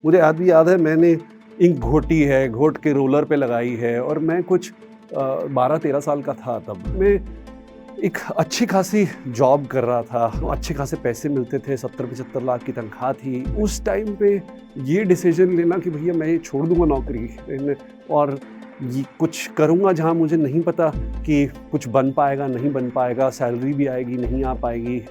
मुझे आज भी याद है मैंने इंक घोटी है, घोट के रोलर पे लगाई है और मैं कुछ 12-13 साल का था तब। मैं एक अच्छी खासी जॉब कर रहा था, अच्छे खासे पैसे मिलते थे, 70-75 लाख की तनख्वाह थी। उस टाइम पे ये डिसीज़न लेना कि भैया मैं ये छोड़ दूँगा नौकरी और ये कुछ करूँगा जहाँ मुझे नहीं पता कि कुछ बन पाएगा, नहीं बन पाएगा, सैलरी भी आएगी, नहीं आ पाएगी।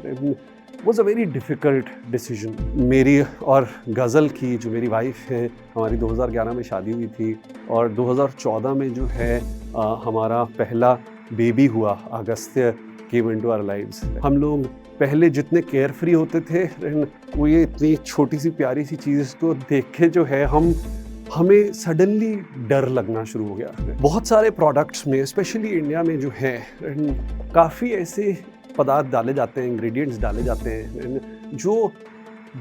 Was a very difficult decision. मेरी और गज़ल की जो मेरी वाइफ़ है, हमारी 2011 में शादी हुई थी और 2014 में जो है हमारा पहला बेबी हुआ, Agastya came into our lives. हम लोग पहले जितने केयर फ्री होते थे, वो ये इतनी छोटी सी प्यारी सी चीज़ को देख के जो है हमें सडनली डर लगना शुरू हो गया। बहुत सारे प्रोडक्ट्स में स्पेशली इंडिया में जो है काफ़ी ऐसे पदार्थ डाले जाते हैं, इंग्रेडिएंट्स डाले जाते हैं जो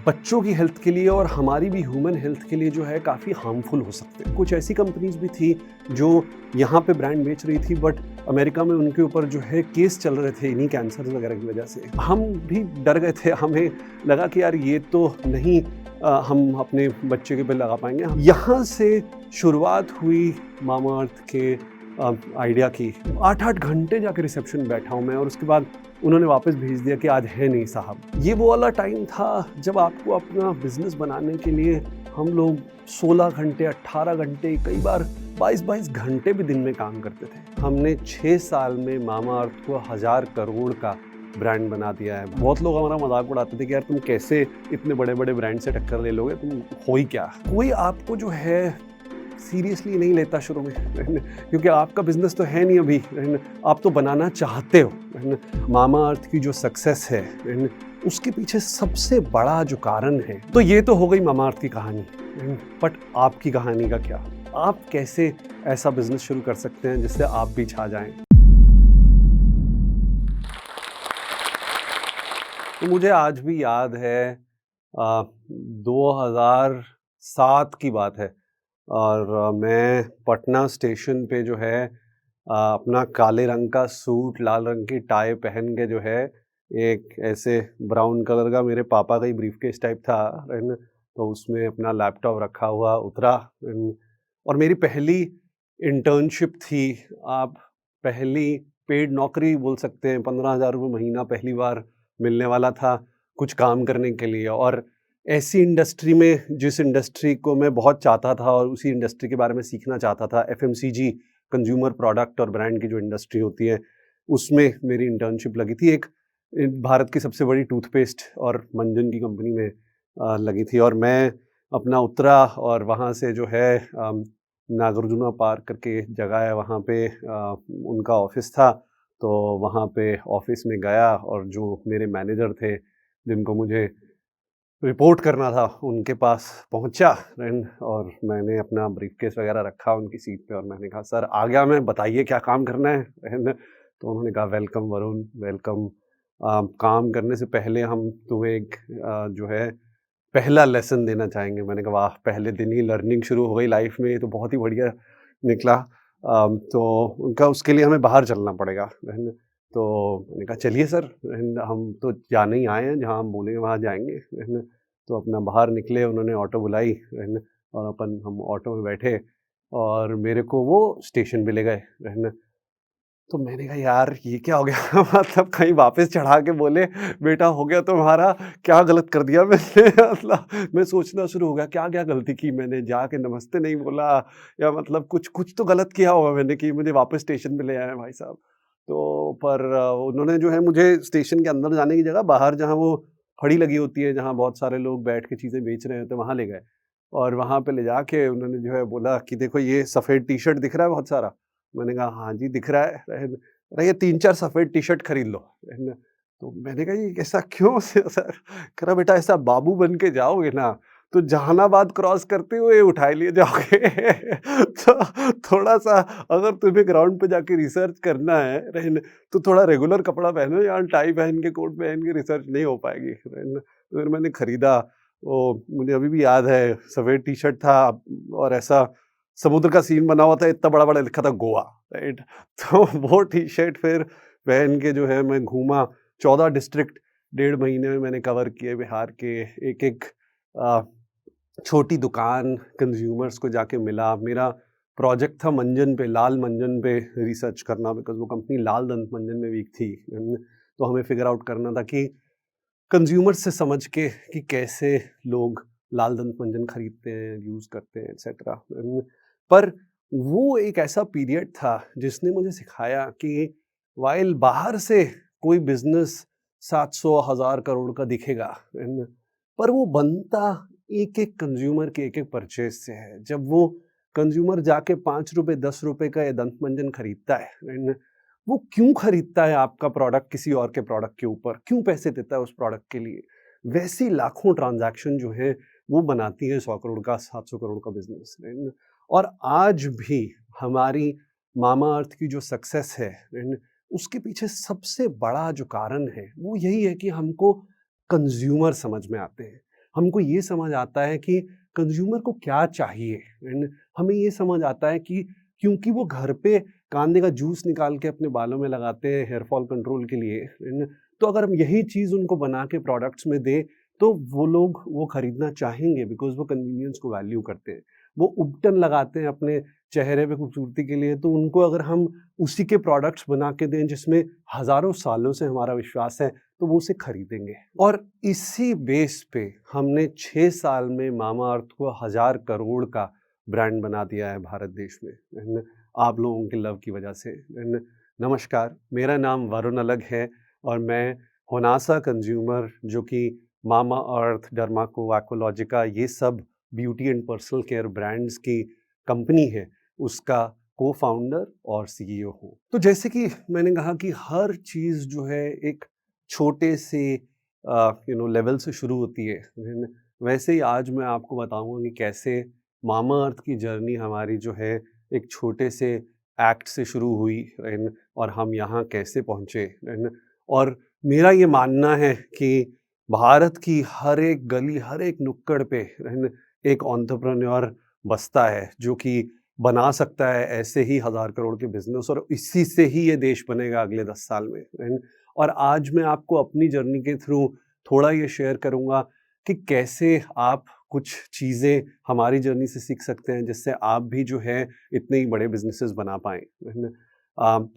बच्चों की हेल्थ के लिए और हमारी भी ह्यूमन हेल्थ के लिए जो है काफ़ी हार्मफुल हो सकते हैं। कुछ ऐसी कंपनीज़ भी थी जो यहाँ पे ब्रांड बेच रही थी, बट अमेरिका में उनके ऊपर जो है केस चल रहे थे इन्हीं कैंसर वगैरह की वजह से। हम भी डर गए थे, हमें लगा कि यार ये तो नहीं हम अपने बच्चे के पे लगा पाएंगे। यहाँ से शुरुआत हुई मामाअर्थ के आइडिया की। 8-8 घंटे जाके रिसेप्शन बैठा हूँ मैं और उसके बाद उन्होंने वापस भेज दिया कि आज है नहीं साहब। ये वो वाला टाइम था जब आपको अपना बिजनेस बनाने के लिए हम लोग 16 घंटे, 18 घंटे, कई बार 22-22 घंटे भी दिन में काम करते थे। हमने 6 साल में मामाअर्थ को 1000 करोड़ का ब्रांड बना दिया है। बहुत लोग हमारा मजाक उड़ाते थे कि यार तुम कैसे इतने बड़े-बड़े ब्रांड से टक्कर ले लोगे, तुम हो ही क्या? कोई आपको जो है सीरियसली नहीं लेता शुरू में, क्योंकि आपका बिजनेस तो है नहीं अभी, आप तो बनाना चाहते हो। मामाअर्थ की जो सक्सेस है उसके पीछे सबसे बड़ा जो कारण है, तो ये तो हो गई मामाअर्थ की कहानी। बट आपकी कहानी का क्या? आप कैसे ऐसा बिजनेस शुरू कर सकते हैं जिससे आप भी छा जाएं? तो मुझे आज भी याद है 2007 की बात है और मैं पटना स्टेशन पे जो है अपना काले रंग का सूट, लाल रंग की टाई पहन के जो है एक ऐसे ब्राउन कलर का मेरे पापा का ही ब्रीफकेस टाइप था, तो उसमें अपना लैपटॉप रखा हुआ उतरा। और मेरी पहली इंटर्नशिप थी, आप पहली पेड नौकरी बोल सकते हैं। 15,000 रुपये महीना पहली बार मिलने वाला था कुछ काम करने के लिए, और ऐसी इंडस्ट्री में जिस इंडस्ट्री को मैं बहुत चाहता था और उसी इंडस्ट्री के बारे में सीखना चाहता था, एफएमसीजी, कंज्यूमर प्रोडक्ट और ब्रांड की जो इंडस्ट्री होती है, उसमें मेरी इंटर्नशिप लगी थी। एक भारत की सबसे बड़ी टूथपेस्ट और मंजन की कंपनी में लगी थी और मैं अपना उतरा और वहाँ से जो है नागार्जुना पार्क करके जगह है, वहाँ पे उनका ऑफिस था। तो वहाँ पे ऑफिस में गया और जो मेरे मैनेजर थे जिनको मुझे रिपोर्ट करना था, उनके पास पहुँचा और मैंने अपना ब्रीफकेस वगैरह रखा उनकी सीट पे और मैंने कहा, सर आ गया मैं, बताइए क्या काम करना है? तो उन्होंने कहा, वेलकम वरुण, वेलकम। काम करने से पहले हम तुम्हें एक जो है पहला लेसन देना चाहेंगे। मैंने कहा, वाह! पहले दिन ही लर्निंग शुरू हो गई लाइफ में, ये तो बहुत ही बढ़िया निकला। तो उनका उसके लिए हमें बाहर चलना पड़ेगा, है ना? तो मैंने कहा, चलिए सर, हम तो जाने ही आए हैं, जहाँ हम बोलेंगे वहाँ जाएँगे, है ना? तो अपना बाहर निकले, उन्होंने ऑटो बुलाई, है ना? और हम ऑटो में बैठे और मेरे को वो स्टेशन पे ले गए, है ना? तो मैंने कहा, यार ये क्या हो गया? मतलब कहीं वापस चढ़ा के बोले, बेटा हो गया तुम्हारा, क्या गलत कर दिया मैंने? मतलब मैं सोचना शुरू हो गया, क्या-क्या गलती की मैंने? जाके नमस्ते नहीं बोला, या मतलब कुछ कुछ तो गलत किया होगा मैंने कि मुझे वापस स्टेशन पे ले आए हैं भाई साहब। तो पर उन्होंने जो है मुझे स्टेशन के अंदर जाने की जगह बाहर, जहाँ वो फड़ी लगी होती है, जहाँ बहुत सारे लोग बैठ के चीज़ें बेच रहे होते हैं, वहाँ ले गए। और वहाँ पे ले जाके उन्होंने जो है बोला कि देखो ये सफ़ेद टी-शर्ट दिख रहा है बहुत सारा? मैंने कहा, हाँ जी दिख रहा है। अरे ये 3-4 सफ़ेद टी-शर्ट खरीद लो, है ना? तो मैंने कहा, ये ऐसा क्यों सर? कह रहा, बेटा ऐसा बाबू बन के जाओगे ना, तो जहानाबाद क्रॉस करते हुए उठाए लिए जाओगे। तो थोड़ा-सा अगर तुम्हें ग्राउंड पे जाके रिसर्च करना है, तो थोड़ा रेगुलर कपड़ा पहनो, यहाँ टाई पहन के, कोट पहन के रिसर्च नहीं हो पाएगी, है ना? तो फिर मैंने खरीदा, वो मुझे अभी भी याद है, सफ़ेद टी-शर्ट था और ऐसा समुद्र का सीन बना हुआ था, इतना बड़ा-बड़ा लिखा था गोवा, राइट? तो वो टी-शर्ट फिर पहन के जो है मैं घूमा, 14 डिस्ट्रिक्ट 1.5 महीने में मैंने कवर किए बिहार के, एक-एक अ, छोटी दुकान कंज्यूमर्स को जाके मिला। मेरा प्रोजेक्ट था मंजन पे, लाल मंजन पे रिसर्च करना, बिकॉज़ वो कंपनी लाल दंत मंजन में वीक थी। तो हमें फिगर आउट करना था कि कंज्यूमर्स से समझ के कि कैसे लोग लाल दंत मंजन खरीदते हैं, यूज़ करते हैं एटसेट्रा। पर वो एक ऐसा पीरियड था जिसने मुझे सिखाया कि व्हाइल बाहर से कोई बिज़नेस 700 हज़ार करोड़ का दिखेगा, पर वो बनता एक-एक कंज्यूमर के एक-एक परचेज़ से है। जब वो कंज्यूमर जाके ₹5 ₹10 का ये दंत मंजन खरीदता है, वो क्यों खरीदता है आपका प्रोडक्ट किसी और के प्रोडक्ट के ऊपर? क्यों पैसे देता है उस प्रोडक्ट के लिए? वैसी लाखों ट्रांज़ैक्शन जो हैं, वो बनाती है 100 करोड़ का, 700 करोड़ का बिज़नेस, राइट? और आज भी हमारी मामाअर्थ की जो सक्सेस है, राइट? उसके पीछे सबसे बड़ा जो कारण है, वो यही है कि हमको कंज़्यूमर समझ में आते हैं। हमको ये समझ आता है कि कंज़्यूमर को क्या चाहिए, राइट? हमें ये समझ आता है कि क्योंकि वो घर पे कांदे का जूस निकाल के अपने बालों में लगाते हैं हेयर फॉल कंट्रोल के लिए, है ना? तो अगर हम यही चीज़ उनको बना के प्रोडक्ट्स में दें, तो वो लोग वो खरीदना चाहेंगे, बिकॉज़ वो कन्वीनियंस को वैल्यू करते हैं। वो उबटन लगाते हैं अपने चेहरे पे खूबसूरती के लिए, तो उनको अगर हम उसी के प्रोडक्ट्स बना के दें जिसमें हज़ारों सालों से हमारा विश्वास है, तो वो उसे खरीदेंगे। और इसी बेस पे हमने 6 साल में मामाअर्थ को 1000 करोड़ का ब्रांड बना दिया है भारत देश में, है ना? आप लोगों के लव की वजह से। नमस्कार, मेरा नाम वरुण अलग है और मैं होनासा कंज्यूमर, जो कि मामाअर्थ, डर्माको, एक्वालॉजिका, ये सब beauty and personal care brands की कंपनी है, उसका को-फाउंडर और सीईओ हूँ। तो जैसे कि मैंने कहा कि हर चीज़ जो है एक छोटे से लेवल से शुरू होती है ना? वैसे ही आज मैं आपको बताऊँगा कि कैसे मामाअर्थ की जर्नी हमारी जो है एक छोटे से एक्ट से शुरू हुई, राइट? और हम यहाँ कैसे पहुँचे, राइट? और मेरा ये मानना है कि भारत की हर एक गली, हर एक नुक्कड़ पे, राइट, एक एंटरप्रेन्योर बसता है जो कि बना सकता है ऐसे ही 1000 करोड़ के बिजनेस, और इसी से ही ये देश बनेगा अगले 10 साल में, राइट? और आज मैं आपको अपनी जर्नी के थ्रू थोड़ा ये शेयर करूँगा कि कैसे आप कुछ चीज़ें हमारी जर्नी से सीख सकते हैं, जिससे आप भी जो है इतने ही बड़े बिज़नेसेस बना पाएँ, है ना? अ,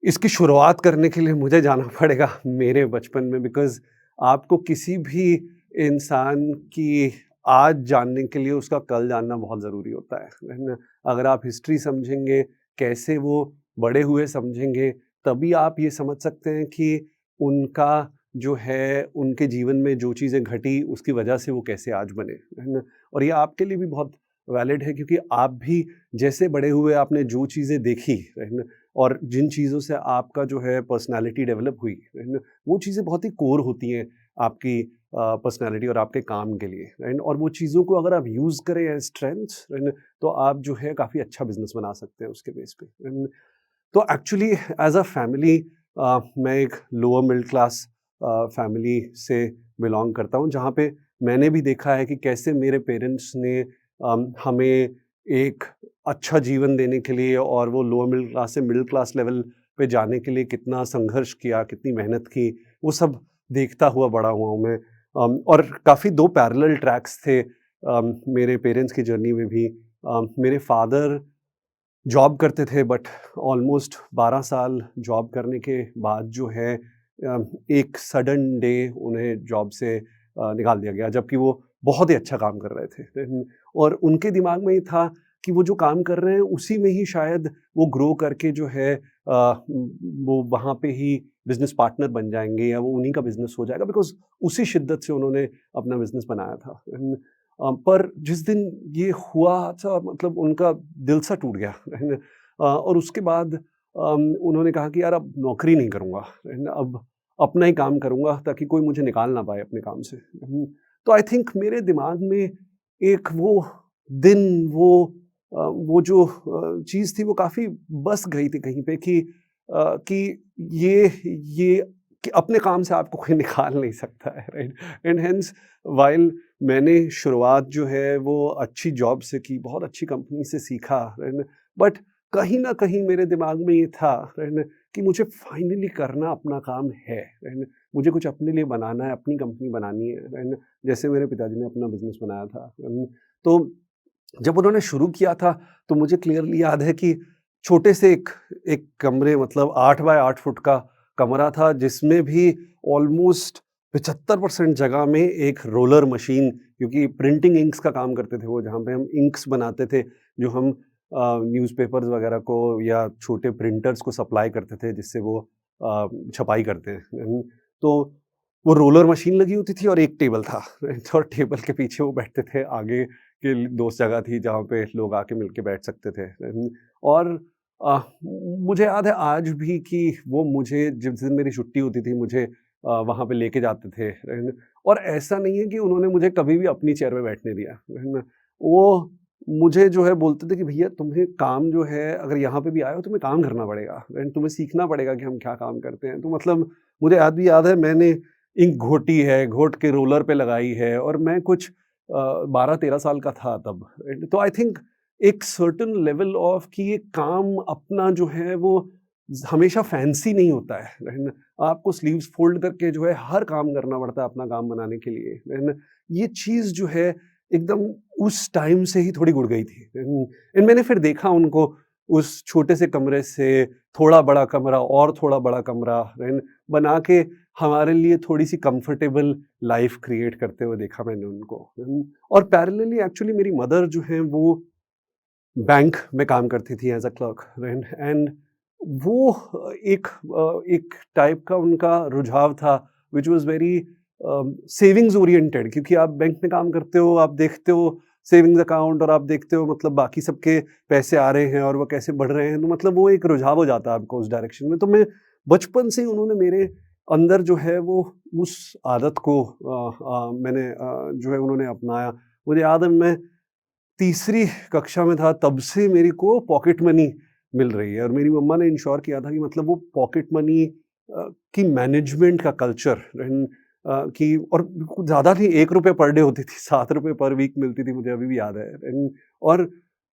इसकी शुरुआत करने के लिए मुझे जाना पड़ेगा मेरे बचपन में, बिकॉज़ आपको किसी भी इंसान की आज जानने के लिए उसका कल जानना बहुत ज़रूरी होता है ना? अगर आप हिस्ट्री समझेंगे, कैसे वो बड़े हुए समझेंगे, तभी आप ये समझ सकते हैं कि उनका जो है, उनके जीवन में जो चीज़ें घटी, उसकी वजह से वो कैसे आज बने, है ना? और ये आपके लिए भी बहुत वैलिड है, क्योंकि आप भी जैसे बड़े हुए, आपने जो चीज़ें देखी, है ना? और जिन चीज़ों से आपका जो है पर्सनैलिटी डेवलप हुई, है ना? वो चीज़ें बहुत ही कोर होती हैं आपकी पर्सनैलिटी और आपके काम के लिए, राइट? और वो चीज़ों को अगर आप यूज़ करें एज़ स्ट्रेंथ्स, राइट, तो आप जो है काफ़ी अच्छा बिज़नेस बना सकते हैं उसके बेस पे, राइट? तो एक्चुअली एज़ अ फैमिली, मैं एक लोअर मिडल क्लास फैमिली से बिलॉन्ग करता हूँ, जहाँ पे मैंने भी देखा है कि कैसे मेरे पेरेंट्स ने हमें एक अच्छा जीवन देने के लिए और वो लोअर मिडल क्लास से मिडल क्लास लेवल पे जाने के लिए कितना संघर्ष किया, कितनी मेहनत की, वो सब देखता हुआ बड़ा हुआ हूँ मैं। और काफ़ी 2 पैरेलल ट्रैक्स थे मेरे पेरेंट्स की जर्नी में भी। मेरे फादर जॉब करते थे, बट ऑलमोस्ट 12 साल जॉब करने के बाद जो है एक सडन डे उन्हें जॉब से निकाल दिया गया, जबकि वो बहुत ही अच्छा काम कर रहे थे। और उनके दिमाग में ये था कि वो जो काम कर रहे हैं उसी में ही शायद वो ग्रो करके जो है वो वहाँ पे ही बिजनेस पार्टनर बन जाएंगे, या वो उन्हीं का बिजनेस हो जाएगा, बिकॉज उसी शिद्दत से उन्होंने अपना बिजनेस बनाया था। पर जिस दिन ये हुआ था, मतलब उनका दिल सा टूट गया, है ना? और उसके बाद उन्होंने कहा कि यार अब नौकरी नहीं करूँगा, है ना? अब अपना ही काम करूँगा ताकि कोई मुझे निकाल ना पाए अपने काम से। तो आई थिंक मेरे दिमाग में एक वो दिन, वो जो चीज़ थी वो काफ़ी बस गई थी कहीं पे कि ये कि अपने काम से आपको कोई निकाल नहीं सकता है, राइट? एंड हेंस व्हाइल मैंने शुरुआत जो है वो अच्छी जॉब से की, बहुत अच्छी कंपनी से सीखा, राइट? बट कहीं न कहीं मेरे दिमाग में ये था, राइट, कि मुझे फाइनली करना अपना काम है, राइट? मुझे कुछ अपने लिए बनाना है, अपनी कंपनी बनानी है, एंड जैसे मेरे पिताजी ने अपना बिज़नेस बनाया था। तो जब उन्होंने शुरू किया था, तो मुझे क्लियरली याद है कि छोटे से एक एक कमरे, मतलब 8 बाय 8 फुट का कमरा था, जिसमें भी ऑलमोस्ट 75% जगह में एक रोलर मशीन, क्योंकि प्रिंटिंग इंक्स का काम करते थे वो, जहाँ पे हम इंक्स बनाते थे, जो हम न्यूज़पेपर्स वगैरह को या छोटे प्रिंटर्स को सप्लाई करते थे, जिससे वो छपाई करते हैं। तो वो रोलर मशीन लगी होती थी और एक टेबल था। और टेबल के पीछे वो बैठते थे, आगे के दोस्त जगह थी जहाँ पे लोग आके मिलके बैठ सकते थे। और मुझे याद है आज भी कि वो मुझे जिस दिन मेरी छुट्टी होती थी, मुझे वहाँ पे लेके जाते थे, है ना? और ऐसा नहीं है कि उन्होंने मुझे कभी भी अपनी चेयर पे बैठने दिया, है ना? वो मुझे जो है बोलते थे कि भैया तुम्हें काम जो है, अगर यहाँ पे भी आए हो तुम्हें काम करना पड़ेगा, एंड तुम्हें सीखना पड़ेगा कि हम क्या काम करते हैं। तो मतलब मुझे आज भी याद है, मैंने इंक घोटी है, घोट के रोलर पे लगाई है, और मैं कुछ 12-13 साल का था तब। तो आई थिंक एक सर्टेन लेवल ऑफ कि ये काम अपना जो है वो हमेशा फैंसी नहीं होता है ना? आपको स्लीव्स फोल्ड करके जो है हर काम करना पड़ता है अपना काम बनाने के लिए, है ना? ये चीज़ जो है एकदम उस टाइम से ही थोड़ी गुड़ गई थी। एंड मैंने फिर देखा उनको उस छोटे से कमरे से थोड़ा बड़ा कमरा और थोड़ा बड़ा कमरा एंड बना के हमारे लिए थोड़ी-सी कंफर्टेबल लाइफ़ क्रिएट करते हुए देखा मैंने उनको। और पैरेलली एक्चुअली मेरी मदर जो हैं वो बैंक में काम करती थी as a clerk, right? And वो एक टाइप का उनका रुझाव था which was very savings oriented, क्योंकि आप बैंक में काम करते हो, आप देखते हो सेविंग्स अकाउंट, और आप देखते हो मतलब बाकी सबके पैसे आ रहे हैं और वो कैसे बढ़ रहे हैं, तो मतलब वो एक रुझाव हो जाता है आपको उस डायरेक्शन में। तो मैं बचपन से ही उन्होंने मेरे अंदर जो है वो उस आदत को जो है उन्होंने अपनाया। मुझे याद है मैं तीसरी कक्षा में था, तब से मेरे को पॉकेट मनी मिल रही है, और मेरी मम्मा ने इंश्योर किया था कि मतलब वो पॉकेट मनी की मैनेजमेंट का कल्चर कि, और कुछ ज़्यादा नहीं, ₹1 पर डे होती थी, ₹7 पर वीक मिलती थी, मुझे अभी भी याद है। और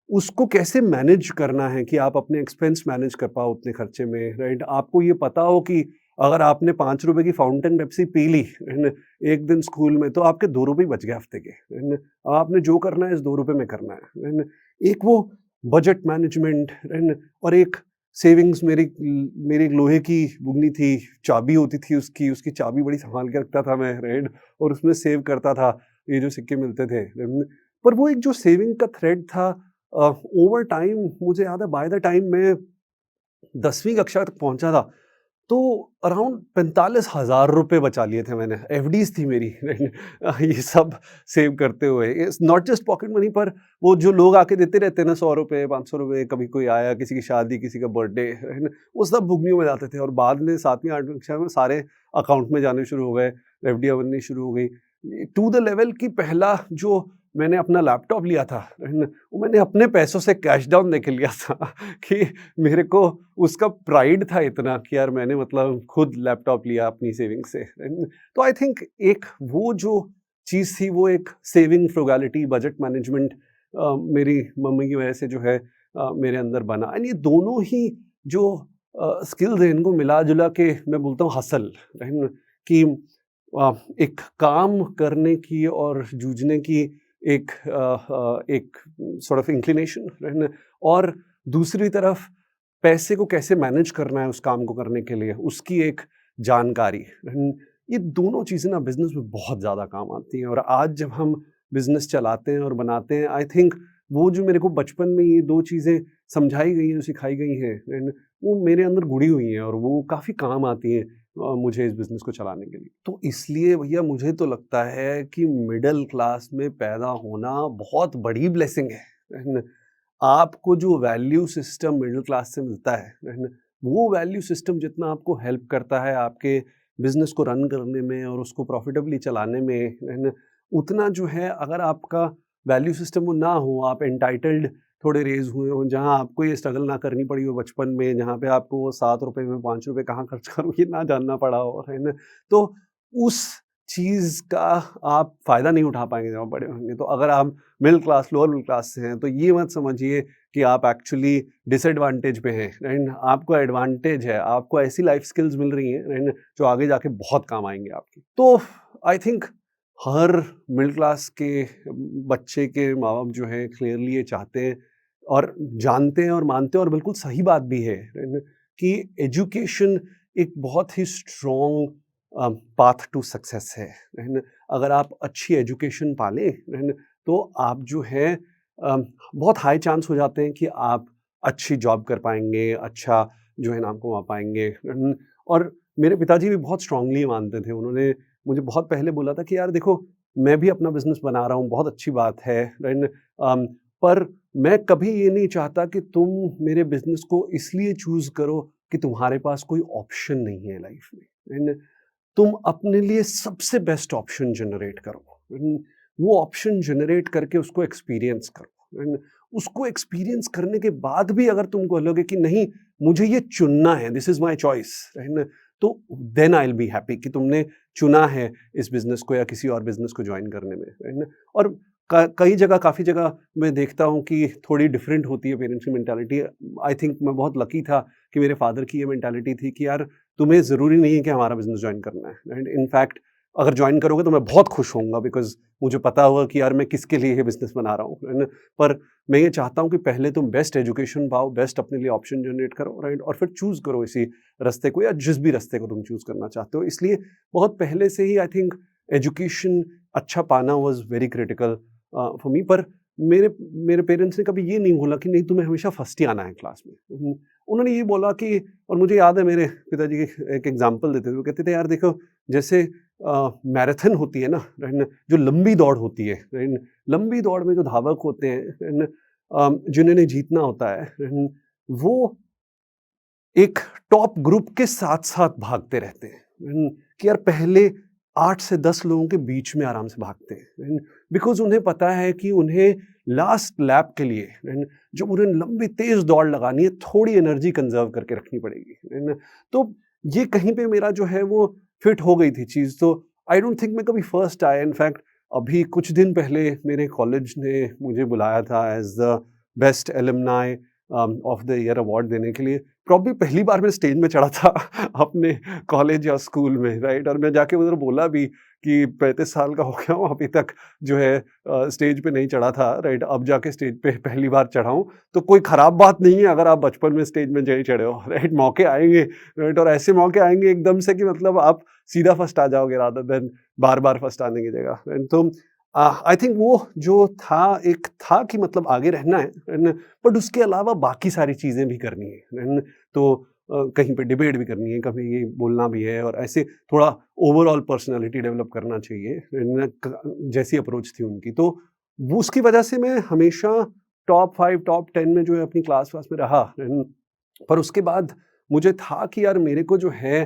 उसको कैसे मैनेज करना है कि आप अपने एक्सपेंस मैनेज कर पाओ उतने खर्चे में, राइट? आपको ये पता हो कि अगर आपने ₹5 की फाउंटेन पेप्सी पी ली, है ना, एक दिन स्कूल में, तो आपके ₹2 ही बच गए हफ्ते के, है ना? आपने जो करना है इस ₹2 में करना है ना? एक वो बजट मैनेजमेंट, है ना? और एक सेविंग्स, मेरी एक लोहे की बुगनी थी, चाबी होती थी उसकी, उसकी चाबी बड़ी सँभाल के रखता था मैं, राइट? और उसमें सेव करता था, ये जो सिक्के मिलते थे। पर वो एक जो सेविंग का थ्रेड था, ओवर टाइम मुझे याद है, बाय द टाइम मैं 10वीं कक्षा तक पहुँचा था, तो अराउंड ₹45,000 बचा लिए थे मैंने, एफडीज़ थी मेरी। ये सब सेव करते हुए, it's not just pocket money, पर वो जो लोग आके देते रहते हैं ना, ₹100 ₹500, कभी कोई आया, किसी की शादी, किसी का बर्थडे, है ना? वो सब भुगनियों में जाते थे, और बाद में 7वीं 8वीं कक्षा में सारे अकाउंट में जाने शुरू हो गए, एफडियाँ बननी शुरू हो गई। टू द लेवल कि पहला जो मैंने अपना लैपटॉप लिया था, है ना? वो मैंने अपने पैसों से कैश डाउन देके लिया था। कि मेरे को उसका प्राइड था इतना कि यार मैंने मतलब खुद लैपटॉप लिया अपनी सेविंग से। तो आई थिंक एक वो जो चीज़ थी, वो एक सेविंग, फ्रुगैलिटी, बजट मैनेजमेंट मेरी मम्मी की वजह से जो है मेरे अंदर बना। एंड ये दोनों ही जो स्किल्स हैं, इनको मिला-जुला के मैं बोलता हूँ हसल, है ना? कि एक काम करने की और जूझने की एक सॉर्ट ऑफ इंक्लिनेशन, है ना? और दूसरी तरफ पैसे को कैसे मैनेज करना है उस काम को करने के लिए, उसकी एक जानकारी। ये दोनों चीज़ें ना बिज़नेस में बहुत ज़्यादा काम आती हैं, और आज जब हम बिज़नेस चलाते हैं और बनाते हैं, आई थिंक वो जो मेरे को बचपन में ये 2 चीज़ें समझाई गई हैं, सिखाई गई हैं, एंड वो मेरे अंदर घुड़ी हुई हैं, और वो काफ़ी काम आती हैं मुझे इस बिज़नेस को चलाने के लिए। तो इसलिए भैया मुझे तो लगता है कि मिडल क्लास में पैदा होना बहुत बड़ी ब्लेसिंग है ना? आपको जो वैल्यू सिस्टम मिडिल क्लास से मिलता है ना? वो वैल्यू सिस्टम जितना आपको हेल्प करता है आपके बिज़नेस को रन करने में और उसको प्रॉफिटेबली चलाने में, है ना? उतना जो है, अगर आपका वैल्यू सिस्टम वो ना हो, आप एंटाइटल्ड थोड़े रेज़ हुए हों, जहाँ आपको ये स्ट्रगल ना करनी पड़ी हो बचपन में, जहाँ पे आपको वो ₹7 में ₹5 कहाँ खर्च करूँ ये ना जानना पड़ा हो, है ना? तो उस चीज़ का आप फ़ायदा नहीं उठा पाएँगे जब आप बड़े होंगे। तो अगर आप middle class, lower middle class से हैं, तो ये मत समझिए कि आप एक्चुअली डिसएडवांटेज पे हैं, एंड आपको एडवांटेज है, आपको ऐसी लाइफ स्किल्स मिल रही हैं एंड जो आगे जाके बहुत काम आएंगे आपकी। तो I think her middle class के बच्चे के माँ बाप जो है क्लियरली ये चाहते हैं और जानते हैं और मानते हैं, और बिल्कुल सही बात भी है कि एजुकेशन एक बहुत ही स्ट्रॉन्ग पाथ टू सक्सेस है। अगर आप अच्छी एजुकेशन पालें तो आप जो है बहुत हाई चांस हो जाते हैं कि आप अच्छी जॉब कर पाएंगे, अच्छा जो है नाम कमा पाएंगे। और मेरे पिताजी भी बहुत स्ट्रांगली मानते थे। उन्होंने मुझे बहुत पहले बोला था कि यार देखो, मैं भी अपना बिजनेस बना रहा हूँ, बहुत अच्छी बात है, पर मैं कभी ये नहीं चाहता कि तुम मेरे बिजनेस को इसलिए चूज करो कि तुम्हारे पास कोई ऑप्शन नहीं है लाइफ में। तुम अपने लिए सबसे बेस्ट ऑप्शन जनरेट करो, वो ऑप्शन जनरेट करके उसको एक्सपीरियंस करो, उसको एक्सपीरियंस करने के बाद भी अगर तुम बोलोगे कि नहीं, मुझे ये चुनना है, दिस इज माई चॉइस, तो then I will be happy कि तुमने चुना है इस बिजनेस को या किसी और बिजनेस को ज्वाइन करने में। और कई जगह, काफ़ी जगह मैं देखता हूँ कि थोड़ी डिफरेंट होती है पेरेंट्स की मेंटालिटी। आई थिंक मैं बहुत लकी था कि मेरे फादर की ये मेंटालिटी थी कि यार तुम्हें ज़रूरी नहीं है कि हमारा बिज़नेस जॉइन करना है, एंड इनफैक्ट अगर जॉइन करोगे तो मैं बहुत खुश होऊँगा, बिकॉज़ मुझे पता होगा कि यार मैं किसके लिए ये बिज़नेस बना रहा हूँ, है ना? पर मैं ये चाहता हूँ कि पहले तुम बेस्ट एजुकेशन पाओ, बेस्ट अपने लिए ऑप्शन जनरेट करो, राइट? और फिर चूज़ करो इसी रास्ते को या जिस भी रास्ते को तुम चूज़ करना चाहते हो। इसलिए बहुत पहले से ही आई थिंक एजुकेशन अच्छा पाना was very critical for me. पर मेरे मेरे पेरेंट्स ने कभी ये नहीं बोला कि नहीं, तुम्हें हमेशा फर्स्ट ही आना है क्लास में। उन्होंने ये बोला कि, और मुझे याद है मेरे पिताजी एक एग्जांपल देते थे, वो कहते थे यार देखो, जैसे मैराथन होती है ना, जो लंबी दौड़ होती है, लंबी दौड़ में जो धावक होते हैं, जिन्होंने जीतना होता है, वो एक टॉप ग्रुप के साथ-साथ भागते रहते हैं, कि यार पहले 8 से 10 लोगों के बीच में आराम से भागते हैं, बिकॉज़ उन्हें पता है कि उन्हें लास्ट लैप के लिए, जब उन्हें लंबी तेज़ दौड़ लगानी है, थोड़ी एनर्जी कंज़र्व करके रखनी पड़ेगी, है ना? तो ये कहीं पे मेरा जो है वो फिट हो गई थी चीज़। तो आई डोंट थिंक मैं कभी फर्स्ट आया। इनफैक्ट अभी कुछ दिन पहले मेरे कॉलेज ने मुझे बुलाया था as the best alumni of the year award देने के लिए। प्रॉब्ली पहली बार मैं स्टेज में चढ़ा था अपने कॉलेज या स्कूल में, राइट? और मैं जाके उधर बोला भी कि 35 साल का हो गया हूँ, अभी तक जो है स्टेज पे नहीं चढ़ा था, राइट? अब जाके स्टेज पे पहली बार चढ़ा हूँ, तो कोई खराब बात नहीं है अगर आप बचपन में स्टेज में नहीं चढ़े हो, राइट? मौके आएँगे, राइट? और ऐसे मौके आएँगे एकदम से कि मतलब आप सीधा फर्स्ट आ जाओगे रादर देन बार-बार फर्स्ट आने की जगह, राइट? तो आई थिंक वो जो था, एक था कि मतलब आगे रहना है, बट उसके अलावा बाकी सारी चीज़ें भी करनी है। तो कहीं पे डिबेट भी करनी है, कभी ये बोलना भी है, और ऐसे थोड़ा ओवरऑल पर्सनैलिटी डेवलप करना चाहिए, जैसी अप्रोच थी उनकी। तो वो उसकी वजह से मैं हमेशा टॉप 5, टॉप 10 में जो है अपनी क्लास वास में रहा। पर उसके बाद मुझे था कि यार मेरे को जो है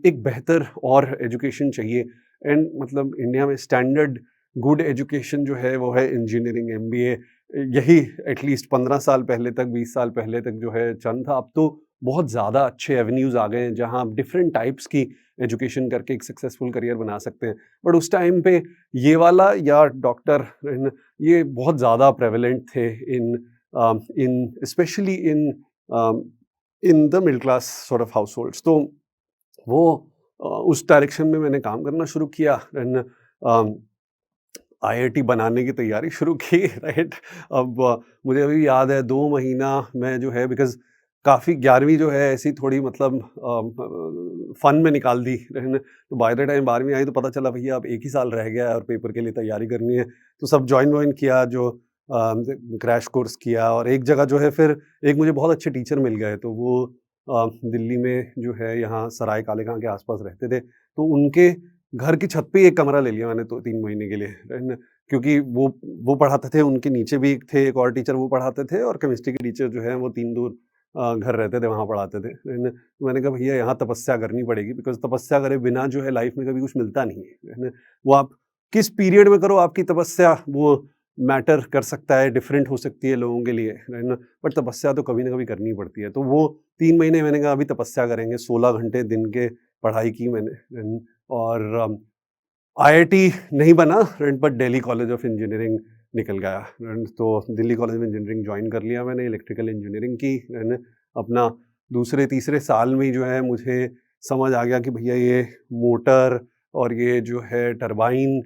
एक बेहतर और एजुकेशन चाहिए, एंड मतलब इंडिया में स्टैंडर्ड गुड एजुकेशन जो है वो है इंजीनियरिंग, एमबीए। यही एटलीस्ट 15 साल पहले तक, 20 साल पहले तक जो है चलन था। अब तो बहुत ज़्यादा अच्छे एवेन्यूज़ आ गए हैं जहाँ आप डिफरेंट टाइप्स की एजुकेशन करके एक सक्सेसफुल करियर बना सकते हैं। बट उस टाइम पे ये वाला या डॉक्टर, ये बहुत ज़्यादा प्रेवलेंट थे in specially in the middle class sort of households. तो वो उस डायरेक्शन में मैंने काम करना शुरू किया, एंड आईआईटी बनाने की तैयारी शुरू की, राइट? अब मुझे अभी याद है 2 महीना मैं जो है, बिकॉज़ काफ़ी 11वीं जो है ऐसी थोड़ी मतलब फन में निकाल दी, है ना? तो बाय द टाइम 12वीं आई तो पता चला भैया अब 1 ही साल रह गया है और पेपर के लिए तैयारी करनी है। तो सब जॉइन वॉइन किया, जो क्रैश कोर्स किया, और एक जगह जो है फिर एक मुझे बहुत अच्छे टीचर मिल गए, तो वो दिल्ली में जो है यहाँ सराय काले खां के आस-पास रहते थे। तो उनके घर की छत पे ही एक कमरा ले लिया मैंने तो 3 महीने के लिए, है ना? क्योंकि वो पढ़ाते थे, उनके नीचे भी थे एक और टीचर, वो पढ़ाते थे, और केमिस्ट्री के टीचर जो हैं वो 3 दूर घर रहते थे, वहाँ पढ़ाते थे, है ना? तो मैंने कहा भैया यहाँ तपस्या करनी पड़ेगी, बिकॉज़ तपस्या करे बिना जो है लाइफ़ में कभी कुछ मिलता नहीं है ना? वो आप किस पीरियड में करो, आपकी तपस्या वो मैटर कर सकता है, डिफरेंट हो सकती है लोगों के लिए, है ना? बट तपस्या तो कभी ना कभी करनी पड़ती है। तो वो 3 महीने मैंने कहा अभी तपस्या करेंगे, 16 घंटे दिन के पढ़ाई की मैंने, और आईआईटी नहीं बना, but Delhi college of engineering निकल गया। एंड तो दिल्ली कॉलेज में इंजीनियरिंग ज्वाइन कर लिया मैंने, इलेक्ट्रिकल इंजीनियरिंग की। एंड अपना दूसरे तीसरे साल में ही जो है मुझे समझ आ गया कि भैया ये मोटर और ये जो है टरबाइन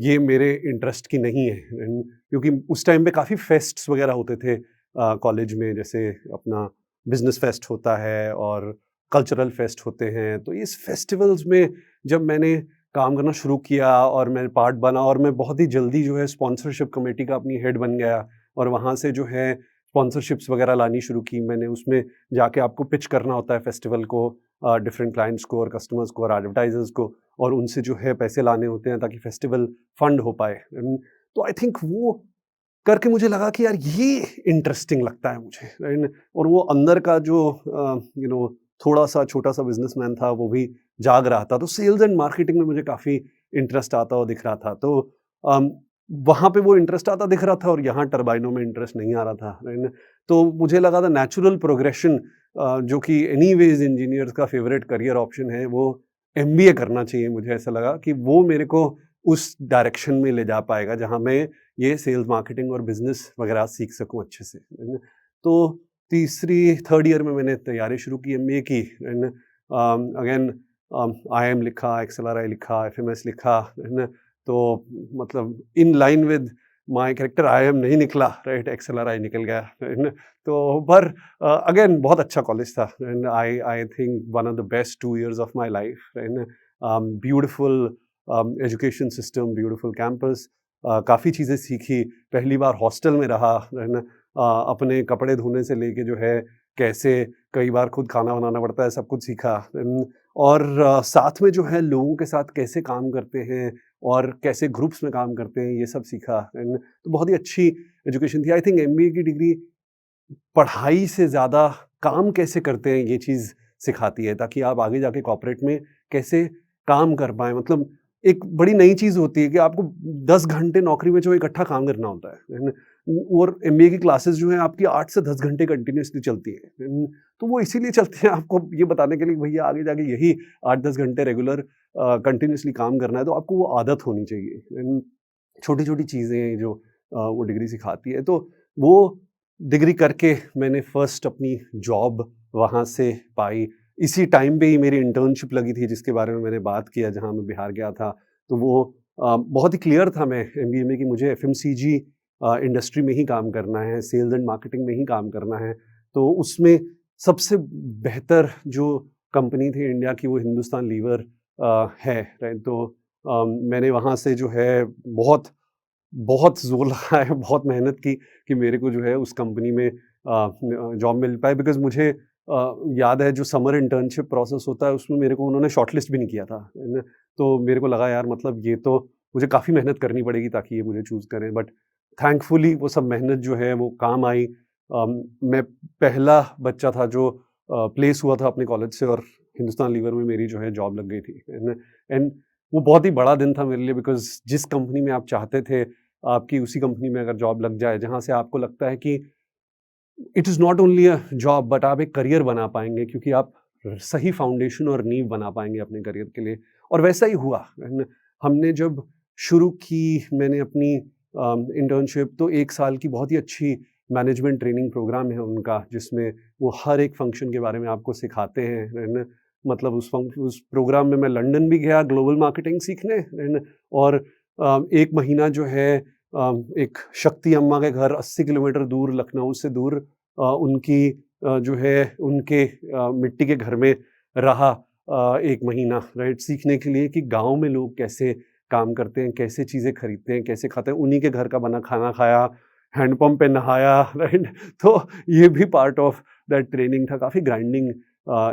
ये मेरे इंटरेस्ट की नहीं है। एंड क्योंकि उस टाइम पे काफ़ी फेस्ट्स वगैरह होते थे कॉलेज में, जैसे अपना बिजनेस फेस्ट होता है और कल्चरल फेस्ट होते हैं। तो इस फेस्टिवल्स में जब मैंने काम करना शुरू किया और मैं पार्ट बना, और मैं बहुत ही जल्दी जो है स्पॉन्सरशिप कमेटी का अपनी हेड बन गया, और वहाँ से जो है स्पॉन्सरशिप्स वगैरह लानी शुरू की मैंने। उसमें जाके आपको पिच करना होता है फेस्टिवल को, डिफरेंट क्लाइंट्स को और कस्टमर्स को और एडवर्टाइजर्स को, और उनसे जो है पैसे लाने होते हैं ताकि फेस्टिवल फंड हो पाए। तो आई थिंक वो करके मुझे लगा कि यार ये इंटरेस्टिंग लगता है मुझे। और वो अंदर का जो थोड़ा सा छोटा सा बिजनेसमैन था वो भी जाग रहा था। तो सेल्स एंड मार्केटिंग में मुझे काफ़ी इंटरेस्ट आता हुआ दिख रहा था। तो वहाँ पे वो इंटरेस्ट आता दिख रहा था और यहाँ टरबाइनों में इंटरेस्ट नहीं आ रहा था। तो मुझे लगा था नेचुरल प्रोग्रेशन, जो कि एनीवेज इंजीनियर्स का फेवरेट करियर ऑप्शन है, वो एमबीए करना चाहिए। मुझे ऐसा लगा कि वो मेरे को उस डायरेक्शन में ले जा पाएगा जहाँ मैं ये सेल्स मार्केटिंग और बिजनेस वगैरह सीख सकूँ अच्छे से। तो तीसरी थर्ड ईयर में मैंने तैयारी शुरू की एमबीए की। एंड अगेन आईआईएम लिखा, एक्सएलआरआई लिखा, एफएमएस लिखा, है ना। तो मतलब in line with my character IIM नहीं निकला, राइट, एक्सएलआरआई निकल गया, है ना। तो पर अगेन बहुत अच्छा कॉलेज था, and I think one of the best 2 years of my life, है ना। Beautiful education system, beautiful campus, काफ़ी चीज़ें सीखी। पहली बार हॉस्टल में रहा, है ना। अपने कपड़े धोने से लेके जो है कैसे कई बार खुद खाना बनाना पड़ता है, सब कुछ सीखा। और साथ में जो है लोगों के साथ कैसे काम करते हैं और कैसे ग्रुप्स में काम करते हैं, ये सब सीखा। तो बहुत ही अच्छी एजुकेशन थी। आई थिंक एमबीए की डिग्री पढ़ाई से ज़्यादा काम कैसे करते हैं ये चीज़ सिखाती है, ताकि आप आगे जाके कॉर्पोरेट में कैसे काम कर पाएँ। मतलब एक बड़ी नई चीज़ होती है कि आपको 10 घंटे नौकरी में जो इकट्ठा काम करना होता है ना? और एमबीए की क्लासेस जो हैं आपकी 8 से 10 घंटे कंटिन्यूअसली चलती हैं। तो वो इसीलिए चलती हैं आपको ये बताने के लिए, भैया आगे जाके यही 8-10 घंटे रेगुलर कंटिन्यूअसली काम करना है, तो आपको वो आदत होनी चाहिए। छोटी-छोटी चीज़ें जो वो डिग्री सिखाती है। तो वो डिग्री करके मैंने फर्स्ट अपनी जॉब वहाँ से पाई। इसी टाइम पे ही मेरी इंटर्नशिप लगी थी जिसके बारे में मैंने बात किया, जहाँ मैं बिहार गया था। तो वो बहुत ही क्लियर था मैं एमबीए में कि मुझे एफएमसीजी इंडस्ट्री में ही काम करना है, सेल्स एंड मार्केटिंग में ही काम करना है। तो उसमें सबसे बेहतर जो कंपनी थी इंडिया की वो हिंदुस्तान लीवर है, राइट। तो मैंने वहाँ से जो है बहुत बहुत ज़ोर लगाया, बहुत मेहनत की कि मेरे को जो है उस कंपनी में जॉब मिल पाए। बिकॉज़ मुझे याद है जो समर इंटर्नशिप प्रोसेस होता है उसमें मेरे को उन्होंने शॉर्टलिस्ट भी नहीं किया था, है ना। तो मेरे को लगा यार मतलब ये तो मुझे काफ़ी मेहनत करनी पड़ेगी ताकि ये मुझे चूज़ करें। बट थैंकफुली वो सब मेहनत जो है वो काम आई। मैं पहला बच्चा था जो प्लेस हुआ था अपने कॉलेज से, और हिंदुस्तान लीवर में मेरी जो है जॉब लग गई थी, है ना। एंड वो बहुत ही बड़ा दिन था मेरे लिए, बिकॉज़ जिस कंपनी में आप चाहते थे आपकी उसी कंपनी में अगर जॉब लग जाए, जहाँ से आपको लगता है कि it is not only a job but आप एक करियर बना पाएँगे, क्योंकि आप सही फाउंडेशन और नींव बना पाएँगे अपने करियर के लिए। और वैसा ही हुआ। हमने जब शुरू की मैंने अपनी इंटर्नशिप, तो 1 साल की बहुत ही अच्छी मैनेजमेंट ट्रेनिंग प्रोग्राम है उनका, जिसमें वो हर एक फंक्शन के बारे में आपको सिखाते हैं, है ना। मतलब उस प्रोग्राम में मैं लंदन भी गया ग्लोबल मार्केटिंग सीखने, है ना। और 1 महीना जो है एक शक्ति अम्मा के घर 80 किलोमीटर दूर, लखनऊ से दूर, उनकी जो है उनके मिट्टी के घर में रहा 1 महीना, राइट, सीखने के लिए कि गाँव में लोग कैसे काम करते हैं, कैसे चीज़ें खरीदते हैं, कैसे खाते हैं। उन्हीं के घर का बना खाना खाया, हैंडपंप पे नहाया, राइट। तो ये भी पार्ट ऑफ दैट ट्रेनिंग था। काफ़ी ग्राइंडिंग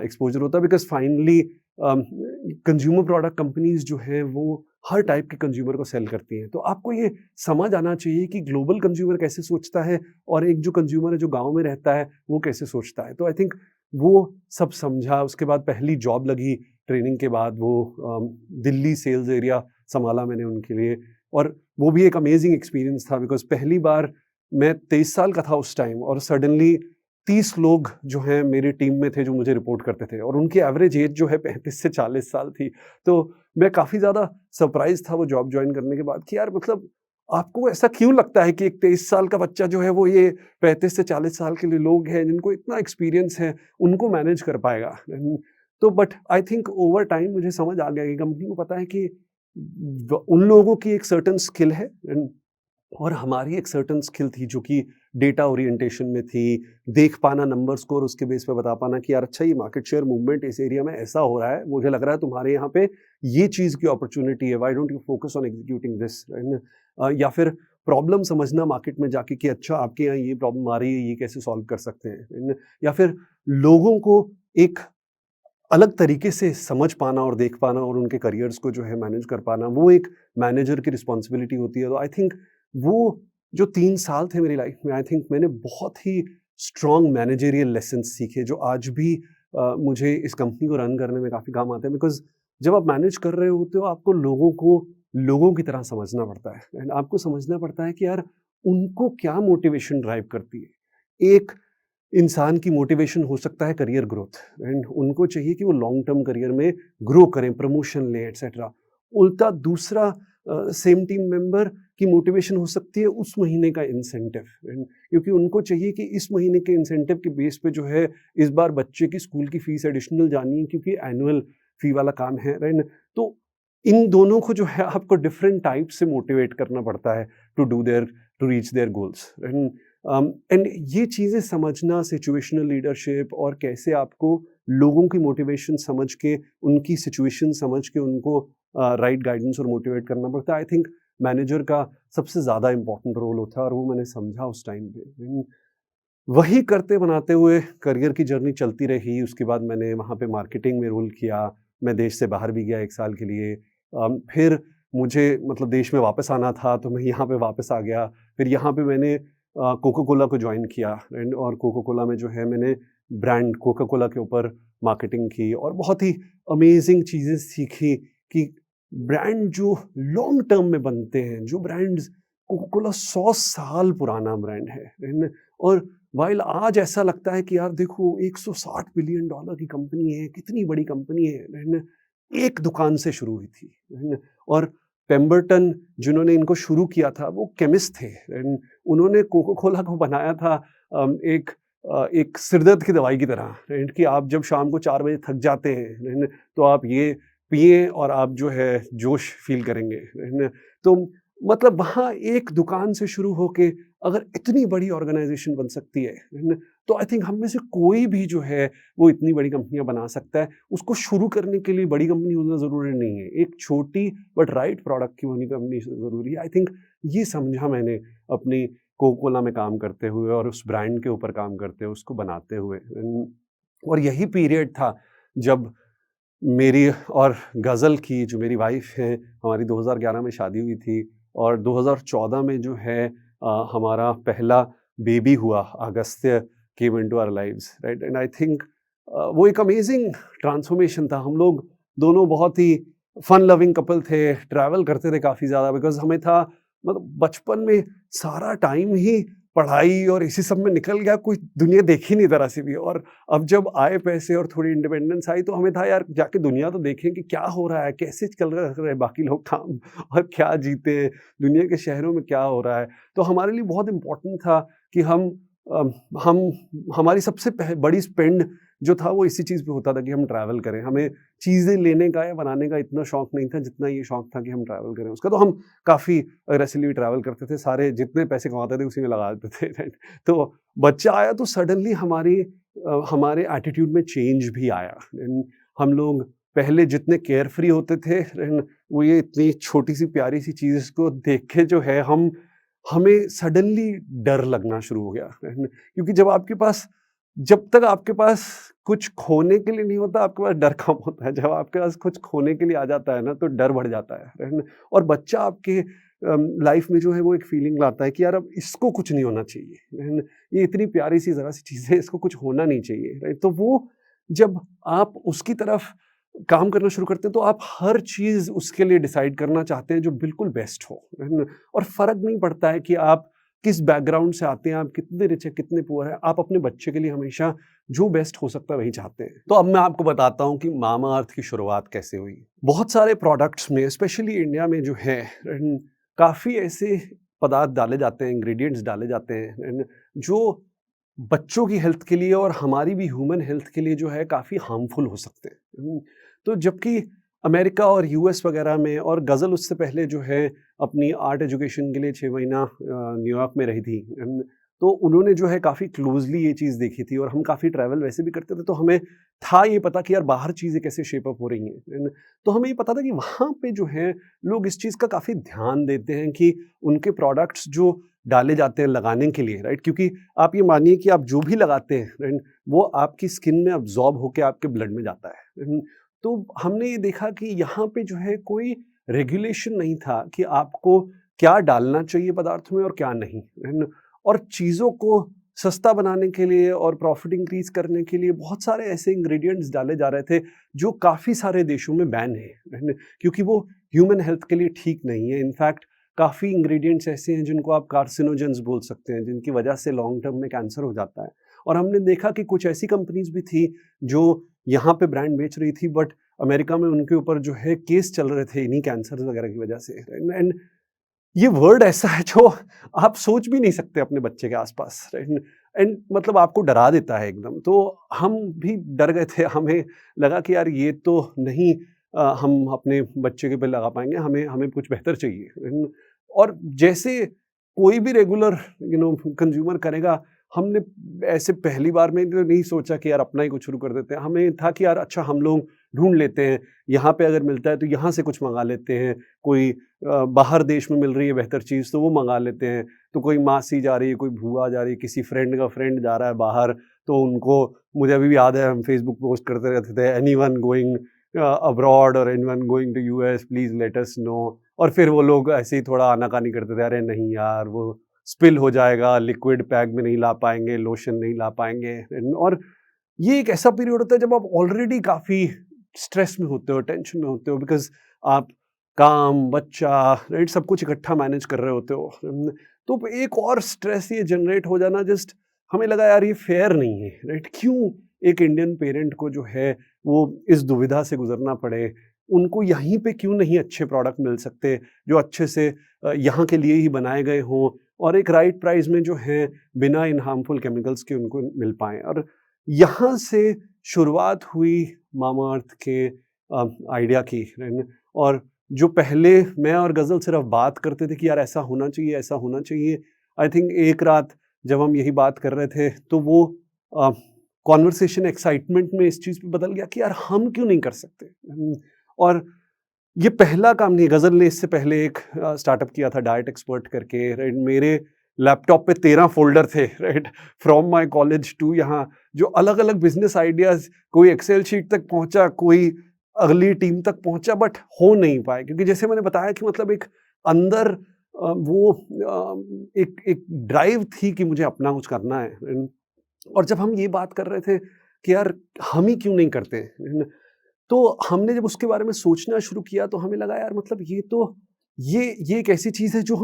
एक्सपोज़र होता है, because finally consumer product companies जो हैं वो हर टाइप के कंज्यूमर को सेल करती हैं। तो आपको ये समझ आना चाहिए कि ग्लोबल कंज्यूमर कैसे सोचता है और एक जो कंज्यूमर है जो गाँव में रहता है वो कैसे सोचता है। तो आई थिंक वो सब समझा। उसके बाद पहली जॉब लगी ट्रेनिंग के बाद, वो दिल्ली सेल्स एरिया सँभाला मैंने उनके लिए, और वो भी एक अमेज़िंग एक्सपीरियंस था, बिकॉज़ पहली बार मैं 23 साल का था उस टाइम, और सडनली 30 लोग जो हैं मेरी टीम में थे जो मुझे रिपोर्ट करते थे, और उनकी एवरेज एज जो है 35 से 40 साल थी। तो मैं काफ़ी ज़्यादा सरप्राइज़ था वो जॉब जॉइन करने के बाद कि यार मतलब आपको ऐसा क्यों लगता है कि एक 23 साल का बच्चा जो है वो ये 35 से 40 साल के लिए लोग हैं जिनको इतना एक्सपीरियंस है, उनको मैनेज कर पाएगा? तो but I think over time मुझे समझ आ गया कि कंपनी को पता है कि उन लोगों की एक सर्टेन स्किल है और हमारी एक सर्टेन स्किल थी जो कि डेटा ओरिएंटेशन में थी, देख पाना नंबर्स को और उसके बेस पे बता पाना कि यार अच्छा ये मार्केट शेयर मूवमेंट इस एरिया में ऐसा हो रहा है, मुझे लग रहा है तुम्हारे यहाँ पे ये चीज़ की अपॉर्चुनिटी है, why don't you focus on executing this, या फिर प्रॉब्लम समझना मार्केट में जाके कि अच्छा आपके यहाँ ये प्रॉब्लम आ रही है, ये कैसे सॉल्व कर सकते हैं, या फिर लोगों को एक अलग तरीके से समझ पाना और देख पाना और उनके करियर्स को जो है मैनेज कर पाना, वो एक मैनेजर की रिस्पॉन्सिबिलिटी होती है। तो आई थिंक वो जो 3 साल थे मेरी लाइफ में, आई थिंक मैंने बहुत ही स्ट्रॉन्ग मैनेजरियल लेसन्स सीखे जो आज भी मुझे इस कंपनी को रन करने में काफ़ी काम आते हैं। बिकॉज़ जब आप मैनेज कर रहे होते हो आपको लोगों को लोगों की तरह समझना पड़ता है एंड आपको समझना पड़ता है कि यार उनको क्या मोटिवेशन ड्राइव करती है। एक इंसान की मोटिवेशन हो सकता है करियर ग्रोथ एंड उनको चाहिए कि वो लॉन्ग टर्म करियर में ग्रो करें, प्रमोशन लें एटसेट्रा। उल्टा दूसरा सेम टीम मेंबर की मोटिवेशन हो सकती है उस महीने का इंसेंटिव, क्योंकि उनको चाहिए कि इस महीने के इंसेंटिव के बेस पे जो है इस बार बच्चे की स्कूल की फीस एडिशनल जानी है क्योंकि एनुअल फी वाला काम है, राइट। तो इन दोनों को जो है आपको डिफरेंट टाइप से मोटिवेट करना पड़ता है to reach their goals. And ये चीज़ें समझना, सिचुएशनल लीडरशिप और कैसे आपको लोगों की मोटिवेशन समझ के, उनकी सिचुएशन समझ के उनको राइट गाइडेंस और मोटिवेट करना पड़ता है। आई थिंक मैनेजर का सबसे ज़्यादा इम्पोर्टेंट रोल होता है और वो मैंने समझा उस टाइम पे। वही करते बनाते हुए करियर की जर्नी चलती रही। उसके बाद मैंने वहाँ पे मार्केटिंग में रोल किया। मैं देश से बाहर भी गया 1 साल के लिए। फिर मुझे मतलब देश में वापस आना था तो मैं यहाँ पे वापस आ गया। फिर यहाँ पे मैंने कोका कोला को जॉइन किया एंड और कोका कोला में जो है मैंने ब्रांड कोका कोला के ऊपर मार्केटिंग की और बहुत ही अमेजिंग चीज़ें सीखी कि ब्रांड जो लॉन्ग टर्म में बनते हैं, जो ब्रांड्स कोका कोला 100 साल पुराना ब्रांड है और वाइल आज ऐसा लगता है कि यार देखो 160 बिलियन डॉलर की कंपनी है, कितनी बड़ी कंपनी है, एक दुकान से शुरू हुई थी, है ना? और पेम्बरटन जिन्होंने इनको शुरू किया था वो केमिस्ट थे एंड उन्होंने कोका कोला को बनाया था एक सिरदर्द की दवाई की तरह, राइट? कि आप जब शाम को 4 बजे थक जाते हैं तो आप ये पिए और आप जो है जोश फील करेंगे, है ना? तो मतलब वहाँ एक दुकान से शुरू होके अगर इतनी बड़ी ऑर्गेनाइजेशन बन सकती है ना? तो आई थिंक हम में से कोई भी जो है वो इतनी बड़ी कंपनियां बना सकता है। उसको शुरू करने के लिए बड़ी कंपनी होना ज़रूरी नहीं है, एक छोटी बट राइट प्रोडक्ट की होनी कंपनी ज़रूरी है। आई थिंक ये समझा मैंने अपनी कोका कोला में काम करते हुए और उस ब्रांड के ऊपर काम करते हुए, उसको बनाते हुए। और यही पीरियड था जब मेरी और गज़ल की जो मेरी वाइफ़ है, हमारी 2011 में शादी हुई थी और 2014 में जो है हमारा पहला बेबी हुआ, Agastya came into our lives, right? And I think वो एक अमेजिंग ट्रांसफॉर्मेशन था। हम लोग दोनों बहुत ही फन लविंग कपल थे, ट्रैवल करते थे काफ़ी ज़्यादा बिकॉज़ हमें था मतलब बचपन में सारा टाइम ही पढ़ाई और इसी सब में निकल गया, कोई दुनिया देखी नहीं ज़रा सी भी। और अब जब आए पैसे और थोड़ी इंडिपेंडेंस आई तो हमें था यार जाके दुनिया तो देखें कि क्या हो रहा है, कैसे चल रहा है बाकी लोग काम और क्या जीते हैं, दुनिया के शहरों में क्या हो रहा है। तो हमारे लिए बहुत इम्पोर्टेंट था कि हम हमारी सबसे बड़ी स्पेंड जो था वो इसी चीज़ पे होता था कि हम ट्रैवल करें। हमें चीज़ें लेने का या बनाने का इतना शौक नहीं था जितना ये शौक था कि हम ट्रैवल करें उसका। तो हम काफ़ी अग्रेसिवली ट्रैवल करते थे, सारे जितने पैसे कमाते थे उसी में लगा देते थे, राइट? तो बच्चा आया तो सडनली हमारे एटीट्यूड में चेंज भी आया। हम लोग पहले जितने केयरफ्री होते थे वो ये इतनी छोटी सी प्यारी सी चीज़ को देख के जो है हमें सडनली डर लगना शुरू हो गया, क्योंकि जब तक आपके पास कुछ खोने के लिए नहीं होता आपके पास डर कम होता है। जब आपके पास कुछ खोने के लिए आ जाता है ना तो डर बढ़ जाता है। और बच्चा आपके लाइफ में जो है वो एक फीलिंग लाता है कि यार अब इसको कुछ नहीं होना चाहिए, ये इतनी प्यारी सी ज़रा सी चीज़ है, इसको कुछ होना नहीं चाहिए, राइट? तो वो जब आप उसकी तरफ काम करना शुरू करते हैं तो आप हर चीज़ उसके लिए डिसाइड करना चाहते हैं जो बिल्कुल बेस्ट हो, है ना? और फ़र्क नहीं पड़ता है कि आप किस बैकग्राउंड से आते हैं, आप कितने रिच हैं, कितने पुअर हैं, आप अपने बच्चे के लिए हमेशा जो बेस्ट हो सकता है वही चाहते हैं। तो अब मैं आपको बताता हूँ कि मामाअर्थ की शुरुआत कैसे हुई। बहुत सारे प्रोडक्ट्स में स्पेशली इंडिया में जो है काफ़ी ऐसे पदार्थ डाले जाते हैं, इंग्रेडिएंट्स डाले जाते हैं एंड जो बच्चों की हेल्थ के लिए और हमारी भी ह्यूमन हेल्थ के लिए जो है काफ़ी हार्मफुल हो सकते हैं। तो जबकि अमेरिका और यूएस वगैरह में और गज़ल उससे पहले जो है अपनी आर्ट एजुकेशन के लिए 6 महीना न्यूयॉर्क में रही थी। तो उन्होंने जो है काफ़ी क्लोज़ली ये चीज़ देखी थी और हम काफ़ी ट्रैवल वैसे भी करते थे, तो हमें था ये पता कि यार बाहर चीज़ें कैसे शेप अप हो रही हैं। तो हमें ये पता था कि वहाँ पे जो है लोग इस चीज़ का काफ़ी ध्यान देते हैं कि उनके प्रोडक्ट्स जो डाले जाते हैं लगाने के लिए, राइट? क्योंकि आप ये मानिए कि आप जो भी लगाते हैं, राइट, वो आपकी स्किन में अब्ज़ॉर्ब होके आपके ब्लड में जाता है। तो हमने ये देखा कि यहाँ पे जो है कोई रेगुलेशन नहीं था कि आपको क्या डालना चाहिए पदार्थ में और क्या नहीं, है ना? और चीज़ों को सस्ता बनाने के लिए और प्रॉफ़िट इंक्रीज़ करने के लिए बहुत सारे ऐसे इंग्रीडिएंट्स डाले जा रहे थे, जो काफ़ी सारे देशों में बैन हैं, है ना? क्योंकि वो ह्यूमन हेल्थ के लिए ठीक नहीं है। इनफैक्ट काफ़ी इंग्रीडिएंट्स ऐसे हैं जिनको आप कार्सिनोजेंस बोल सकते हैं, जिनकी वजह से लॉन्ग टर्म में कैंसर हो जाता है। और हमने देखा कि कुछ ऐसी कंपनीज़ भी थी, जो यहाँ पे ब्रांड बेच रही थी, बट अमेरिका में उनके ऊपर जो है केस चल रहे थे इन्हीं कैंसर्स वगैरह की वजह से। एंड ये वर्ड ऐसा है जो आप सोच भी नहीं सकते अपने बच्चे के आस-पास, राइट? एंड मतलब आपको डरा देता है एकदम। तो हम भी डर गए थे, हमें लगा कि यार ये तो नहीं हम अपने बच्चे के पे लगा पाएँगे, हमें हमें कुछ बेहतर चाहिए। और जैसे कोई भी रेगुलर कंज़्यूमर करेगा, हमने ऐसे पहली बार में तो नहीं सोचा कि यार अपना ही कुछ शुरू कर देते हैं। हमें था कि यार अच्छा हम लोग ढूँढ लेते हैं, यहाँ पे अगर मिलता है तो यहाँ से कुछ मँगा लेते हैं, कोई बाहर देश में मिल रही है बेहतर चीज़ तो वो मँगा लेते हैं। तो कोई मासी जा रही है, कोई भूआ जा रही है, किसी फ्रेंड का फ्रेंड जा रहा है बाहर, तो उनको मुझे अभी भी याद है हम फेसबुक पोस्ट करते रहते थे, एनीवन गोइंग अब्रॉड और anyone going to US please let us know. और फिर वो लोग ऐसे ही थोड़ा आनाकानी करते थे, अरे नहीं यार वो स्पिल हो जाएगा, लिक्विड पैक में नहीं ला पाएँगे, लोशन नहीं ला पाएँगे। और ये एक ऐसा पीरियड होता है जब आप ऑलरेडी काफ़ी स्ट्रेस में होते हो, टेंशन में होते हो, बिकॉज़ आप काम, बच्चा, राइट, सब कुछ इकट्ठा मैनेज कर रहे होते हो। तो एक और स्ट्रेस ये जनरेट हो जाना, जस्ट हमें लगा यार ये फेयर नहीं है, राइट? क्यों एक इंडियन पेरेंट को जो है वो इस दुविधा से गुज़रना पड़े? उनको यहीं पे क्यों नहीं अच्छे प्रोडक्ट मिल सकते जो अच्छे से यहाँ के लिए ही बनाए गए हों और एक राइट प्राइस में जो है बिना इन हार्मफुल केमिकल्स के उनको मिल पाएँ। और यहाँ से शुरुआत हुई मामाअर्थ के आइडिया की, राइट? और जो पहले मैं और गज़ल सिर्फ़ बात करते थे कि यार ऐसा होना चाहिए, ऐसा होना चाहिए। आई थिंक एक रात जब हम यही बात कर रहे थे तो वो अ, कन्वर्सेशन एक्साइटमेंट में इस चीज़ पे बदल गया कि यार हम क्यों नहीं कर सकते? और ये पहला काम नहीं है, गज़ल ने इससे पहले एक स्टार्टअप किया था डाइट एक्सपर्ट करके, राइट? मेरे लैपटॉप पे 13 फ़ोल्डर थे, right? From my college to यहाँ, जो अलग-अलग बिज़नेस आइडियाज़, कोई एक्सेल शीट तक पहुँचा, कोई अगली टीम तक पहुँचा, बट हो नहीं पाए क्योंकि जैसे मैंने बताया कि मतलब एक अंदर वो एक एक ड्राइव थी कि मुझे अपना कुछ करना है। और जब हम ये बात कर रहे थे कि यार हम ही क्यों नहीं करते, तो हमने जब उसके बारे में सोचना शुरू किया तो हमें लगा यार मतलब ये तो ये एक ऐसी चीज़ है जो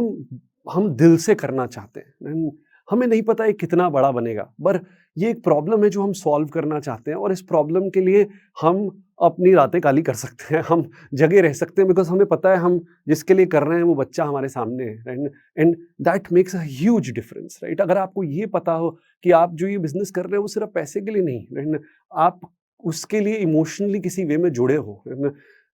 हम दिल से करना चाहते हैं। हमें नहीं पता ये कितना बड़ा बनेगा, पर ये एक प्रॉब्लम है जो हम सॉल्व करना चाहते हैं और इस प्रॉब्लम के लिए हम अपनी रातें काली कर सकते हैं, हम जगे रह सकते हैं, बिकॉज़ हमें पता है हम जिसके लिए कर रहे हैं वो बच्चा हमारे सामने है, right? And that makes a huge difference, right? अगर आपको ये पता हो कि आप जो ये बिज़नेस कर रहे हो वो सिर्फ़ पैसे के लिए नहीं, राइट? आप उसके लिए इमोशनली किसी वे में जुड़े हो, है ना?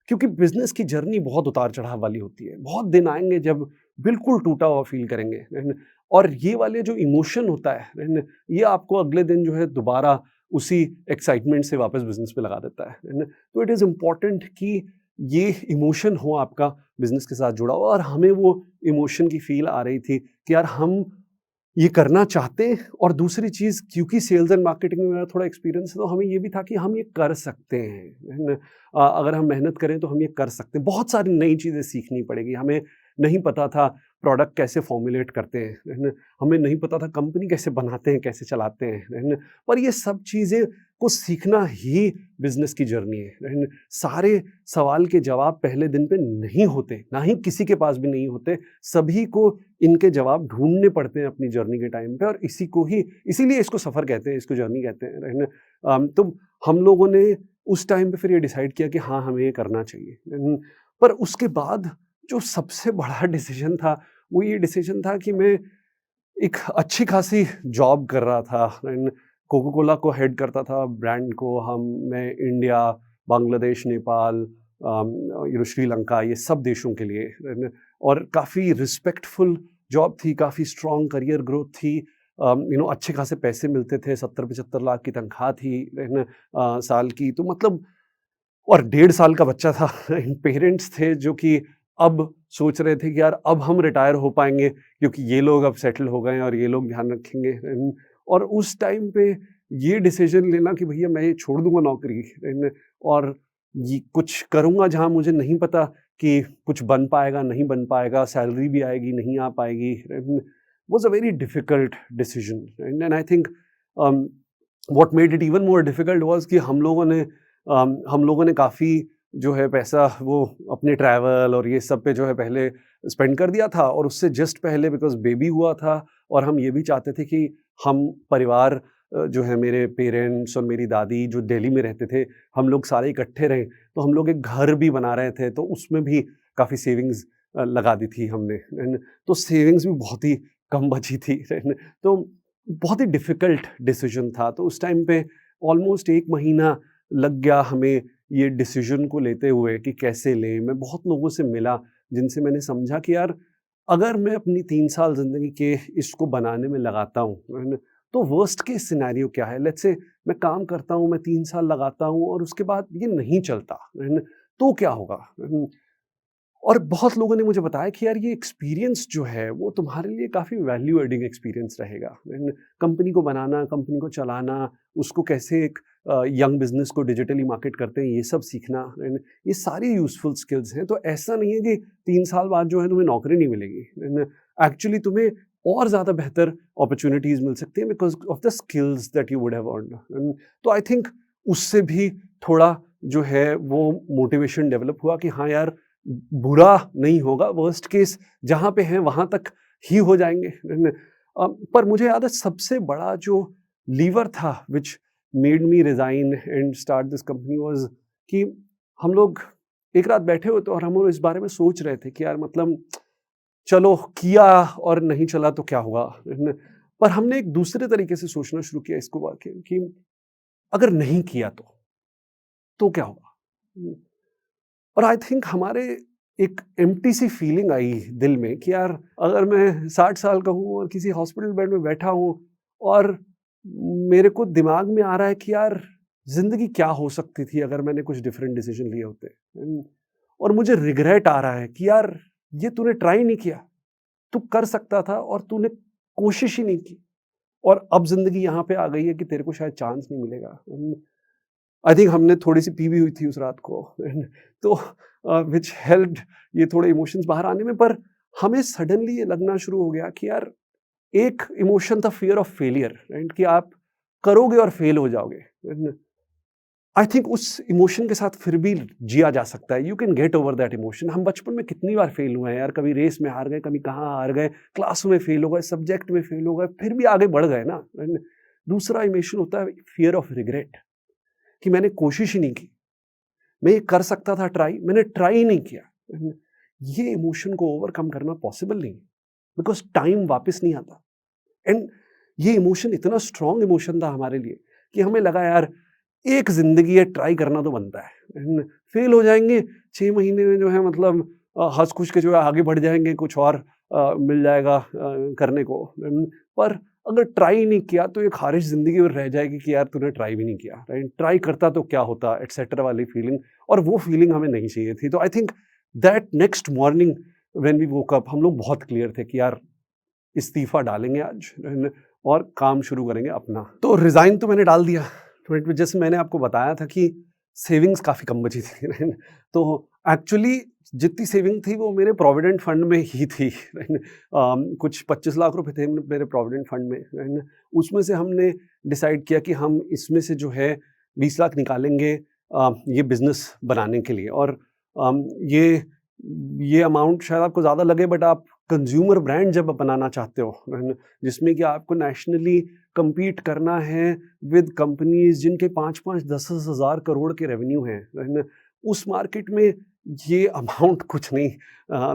क्योंकि बिज़नेस की जर्नी बहुत उतार-चढ़ाव वाली होती है। बहुत दिन आएँगे जब बिल्कुल टूटा हुआ फ़ील करेंगे, है ना? और ये वाले जो इमोशन होता है ना? ये आपको अगले दिन जो है दोबारा उसी एक्साइटमेंट से वापस बिज़नेस में लगा देता है ना? तो इट इज़ इम्पोर्टेंट कि ये इमोशन हो आपका बिज़नेस के साथ जुड़ा हुआ, और हमें वो इमोशन की फ़ील आ रही थी कि यार हम ये करना चाहते हैं। और दूसरी चीज़, क्योंकि सेल्स एंड मार्केटिंग में मेरा थोड़ा एक्सपीरियंस है, तो हमें ये भी था कि हम ये कर सकते हैं, है ना? अगर हम मेहनत करें तो हम ये कर सकते हैं। बहुत सारी नई चीज़ें सीखनी पड़ेगी। हमें नहीं पता था प्रोडक्ट कैसे फ़ॉर्मुलेट करते हैं, है ना? हमें नहीं पता था कंपनी कैसे बनाते हैं, कैसे चलाते हैं, है ना? पर ये सब चीज़ें को सीखना ही बिज़नेस की जर्नी है ना? सारे सवाल के जवाब पहले दिन पे नहीं होते, ना ही किसी के पास भी नहीं होते। सभी को इनके जवाब ढूँढने पड़ते हैं अपनी जर्नी के टाइम पे, और इसीलिए इसको सफ़र कहते हैं, इसको जर्नी कहते हैं, है ना? तो हम लोगों ने उस टाइम पे फिर ये डिसाइड किया कि हाँ, हमें ये करना चाहिए। पर उसके बाद जो सबसे बड़ा डिसीज़न था, वो ये डिसीजन था कि मैं एक अच्छी खासी जॉब कर रहा था एंड कोको कोला को हेड करता था ब्रांड को। मैं इंडिया, बांग्लादेश, नेपाल, श्रीलंका, ये सब देशों के लिए और काफ़ी रिस्पेक्टफुल जॉब थी, काफ़ी स्ट्रॉन्ग करियर ग्रोथ थी। अच्छे खासे पैसे मिलते थे, 70-75 लाख की तनख्वाह थी साल की। तो मतलब और 1.5 साल का बच्चा था पेरेंट्स थे जो कि अब सोच रहे थे कि यार अब हम रिटायर हो पाएंगे क्योंकि ये लोग अब सेटल हो गए हैं और ये लोग ध्यान रखेंगे। और उस टाइम पे ये डिसीजन लेना कि भैया मैं ये छोड़ दूंगा नौकरी और ये कुछ करूंगा जहां मुझे नहीं पता कि कुछ बन पाएगा नहीं बन पाएगा, सैलरी भी आएगी नहीं आ पाएगी, was a very difficult decision. And I think what made it even more difficult was कि हम लोगों ने काफ़ी जो है पैसा वो अपने ट्रैवल और ये सब पे जो है पहले स्पेंड कर दिया था। और उससे जस्ट पहले बिकॉज़ बेबी हुआ था और हम ये भी चाहते थे कि हम परिवार जो है मेरे पेरेंट्स और मेरी दादी जो दिल्ली में रहते थे, हम लोग सारे इकट्ठे रहें। तो हम लोग एक घर भी बना रहे थे, तो उसमें भी काफ़ी सेविंग्स लगा दी थी हमने। एंड तो सेविंग्स भी बहुत ही कम बची थी। तो बहुत ही डिफ़िकल्ट डिसीजन था। तो उस टाइम पे ऑलमोस्ट 1 महीना लग गया हमें ये डिसीजन को लेते हुए कि कैसे लें। मैं बहुत लोगों से मिला जिनसे मैंने समझा कि यार अगर मैं अपनी 3 साल ज़िंदगी के इसको बनाने में लगाता हूँ, है ना, तो वर्स्ट केस सिनेरियो क्या है? लेट्स से मैं काम करता हूँ, मैं 3 साल लगाता हूँ और उसके बाद ये नहीं चलता, है ना, तो क्या होगा? और बहुत लोगों ने मुझे बताया कि यार ये एक्सपीरियंस जो है वो तुम्हारे लिए काफ़ी वैल्यू एडिंग एक्सपीरियंस रहेगा। एंड कंपनी को बनाना, कंपनी को चलाना, उसको कैसे एक यंग बिजनेस को डिजिटली मार्केट करते हैं, ये सब सीखना, एंड ये सारी यूजफुल स्किल्स हैं। तो ऐसा नहीं है कि 3 साल बाद जो है तुम्हें नौकरी नहीं मिलेगी। एंड एक्चुअली तुम्हें और ज़्यादा बेहतर अपॉर्चुनिटीज़ मिल सकती हैं because of the skills that you would have earned. तो आई थिंक उससे भी थोड़ा जो है वो मोटिवेशन डेवलप हुआ कि हाँ यार बुरा नहीं होगा, वर्स्ट केस जहाँ पे हैं वहाँ तक ही हो जाएँगे। पर मुझे याद है सबसे बड़ा जो लीवर था which made me resign and start this company was कि हम लोग एक रात बैठे हुए थे और हम लोग इस बारे में सोच रहे थे कि यार मतलब चलो किया और नहीं चला तो क्या हुआ? पर हमने एक दूसरे तरीके से सोचना शुरू किया इसको वाक़ई कि अगर नहीं किया तो क्या होगा? और आई थिंक हमारे एक एम्प्टी सी फीलिंग आई दिल में कि यार अगर मैं 60 साल का हूँ और किसी हॉस्पिटल बेड में बैठा हूँ और मेरे को दिमाग में आ रहा है कि यार ज़िंदगी क्या हो सकती थी अगर मैंने कुछ डिफरेंट डिसीजन लिए होते। और मुझे रिग्रेट आ रहा है कि यार ये तूने ट्राई नहीं किया, तू कर सकता था और तूने कोशिश ही नहीं की और अब ज़िंदगी यहाँ पे आ गई है कि तेरे को शायद चांस नहीं मिलेगा। आई थिंक हमने थोड़ी-सी पी भी हुई थी उस रात को एंड तो व्हिच हेल्प्ड ये थोड़े इमोशंस बाहर आने में। पर हमें सडनली ये लगना शुरू हो गया कि यार एक इमोशन था फियर ऑफ फेलियर, राइट? कि आप करोगे और फेल हो जाओगे। एंड आई थिंक उस इमोशन के साथ फिर भी जिया जा सकता है। You can get over that emotion. हम बचपन में कितनी बार फेल हुए हैं यार, कभी रेस में हार गए, कभी कहाँ हार गए, क्लास में फेल हो गए, सब्जेक्ट में फेल हो गए, फिर भी आगे बढ़ गए ना। एंड दूसरा इमोशन होता है फियर ऑफ रिग्रेट कि मैंने कोशिश ही नहीं की, मैं ये कर सकता था ट्राई, मैंने ट्राई ही नहीं किया। ये इमोशन को ओवरकम करना पॉसिबल नहीं है बिकॉज टाइम वापस नहीं आता। एंड ये इमोशन इतना स्ट्रॉन्ग इमोशन था हमारे लिए कि हमें लगा यार एक जिंदगी है, ट्राई करना तो बनता है। फेल हो जाएंगे 6 महीने में जो है मतलब हंस खुश के जो है आगे बढ़ जाएंगे, कुछ और मिल जाएगा करने को। पर अगर ट्राई नहीं किया तो ये खारिश ज़िंदगी में रह जाएगी कि यार तूने ट्राई भी नहीं किया, राइट? ट्राई करता तो क्या होता, एटसेट्रा वाली फीलिंग। और वो फीलिंग हमें नहीं चाहिए थी। तो I think that next morning when we woke up हम लोग बहुत क्लियर थे कि यार इस्तीफ़ा डालेंगे आज और काम शुरू करेंगे अपना। तो रिज़ाइन तो मैंने डाल दिया। जैसे मैंने आपको बताया था कि सेविंग्स काफ़ी कम बची थी। तो एक्चुअली जितनी सेविंग थी वो मेरे प्रोविडेंट फंड में ही थी। कुछ 25 लाख रुपए थे मेरे प्रोविडेंट फंड में। उसमें से हमने डिसाइड किया कि हम इसमें से जो है 20 लाख निकालेंगे ये बिज़नेस बनाने के लिए। और ये अमाउंट शायद आपको ज़्यादा लगे, बट आप कंज्यूमर ब्रांड जब बनाना चाहते हो जिसमें कि आपको नेशनली compete करना है विद कंपनीज जिनके 5-5, 10-10 हज़ार करोड़ के रेवेन्यू हैं, उस मार्केट में ये अमाउंट कुछ नहीं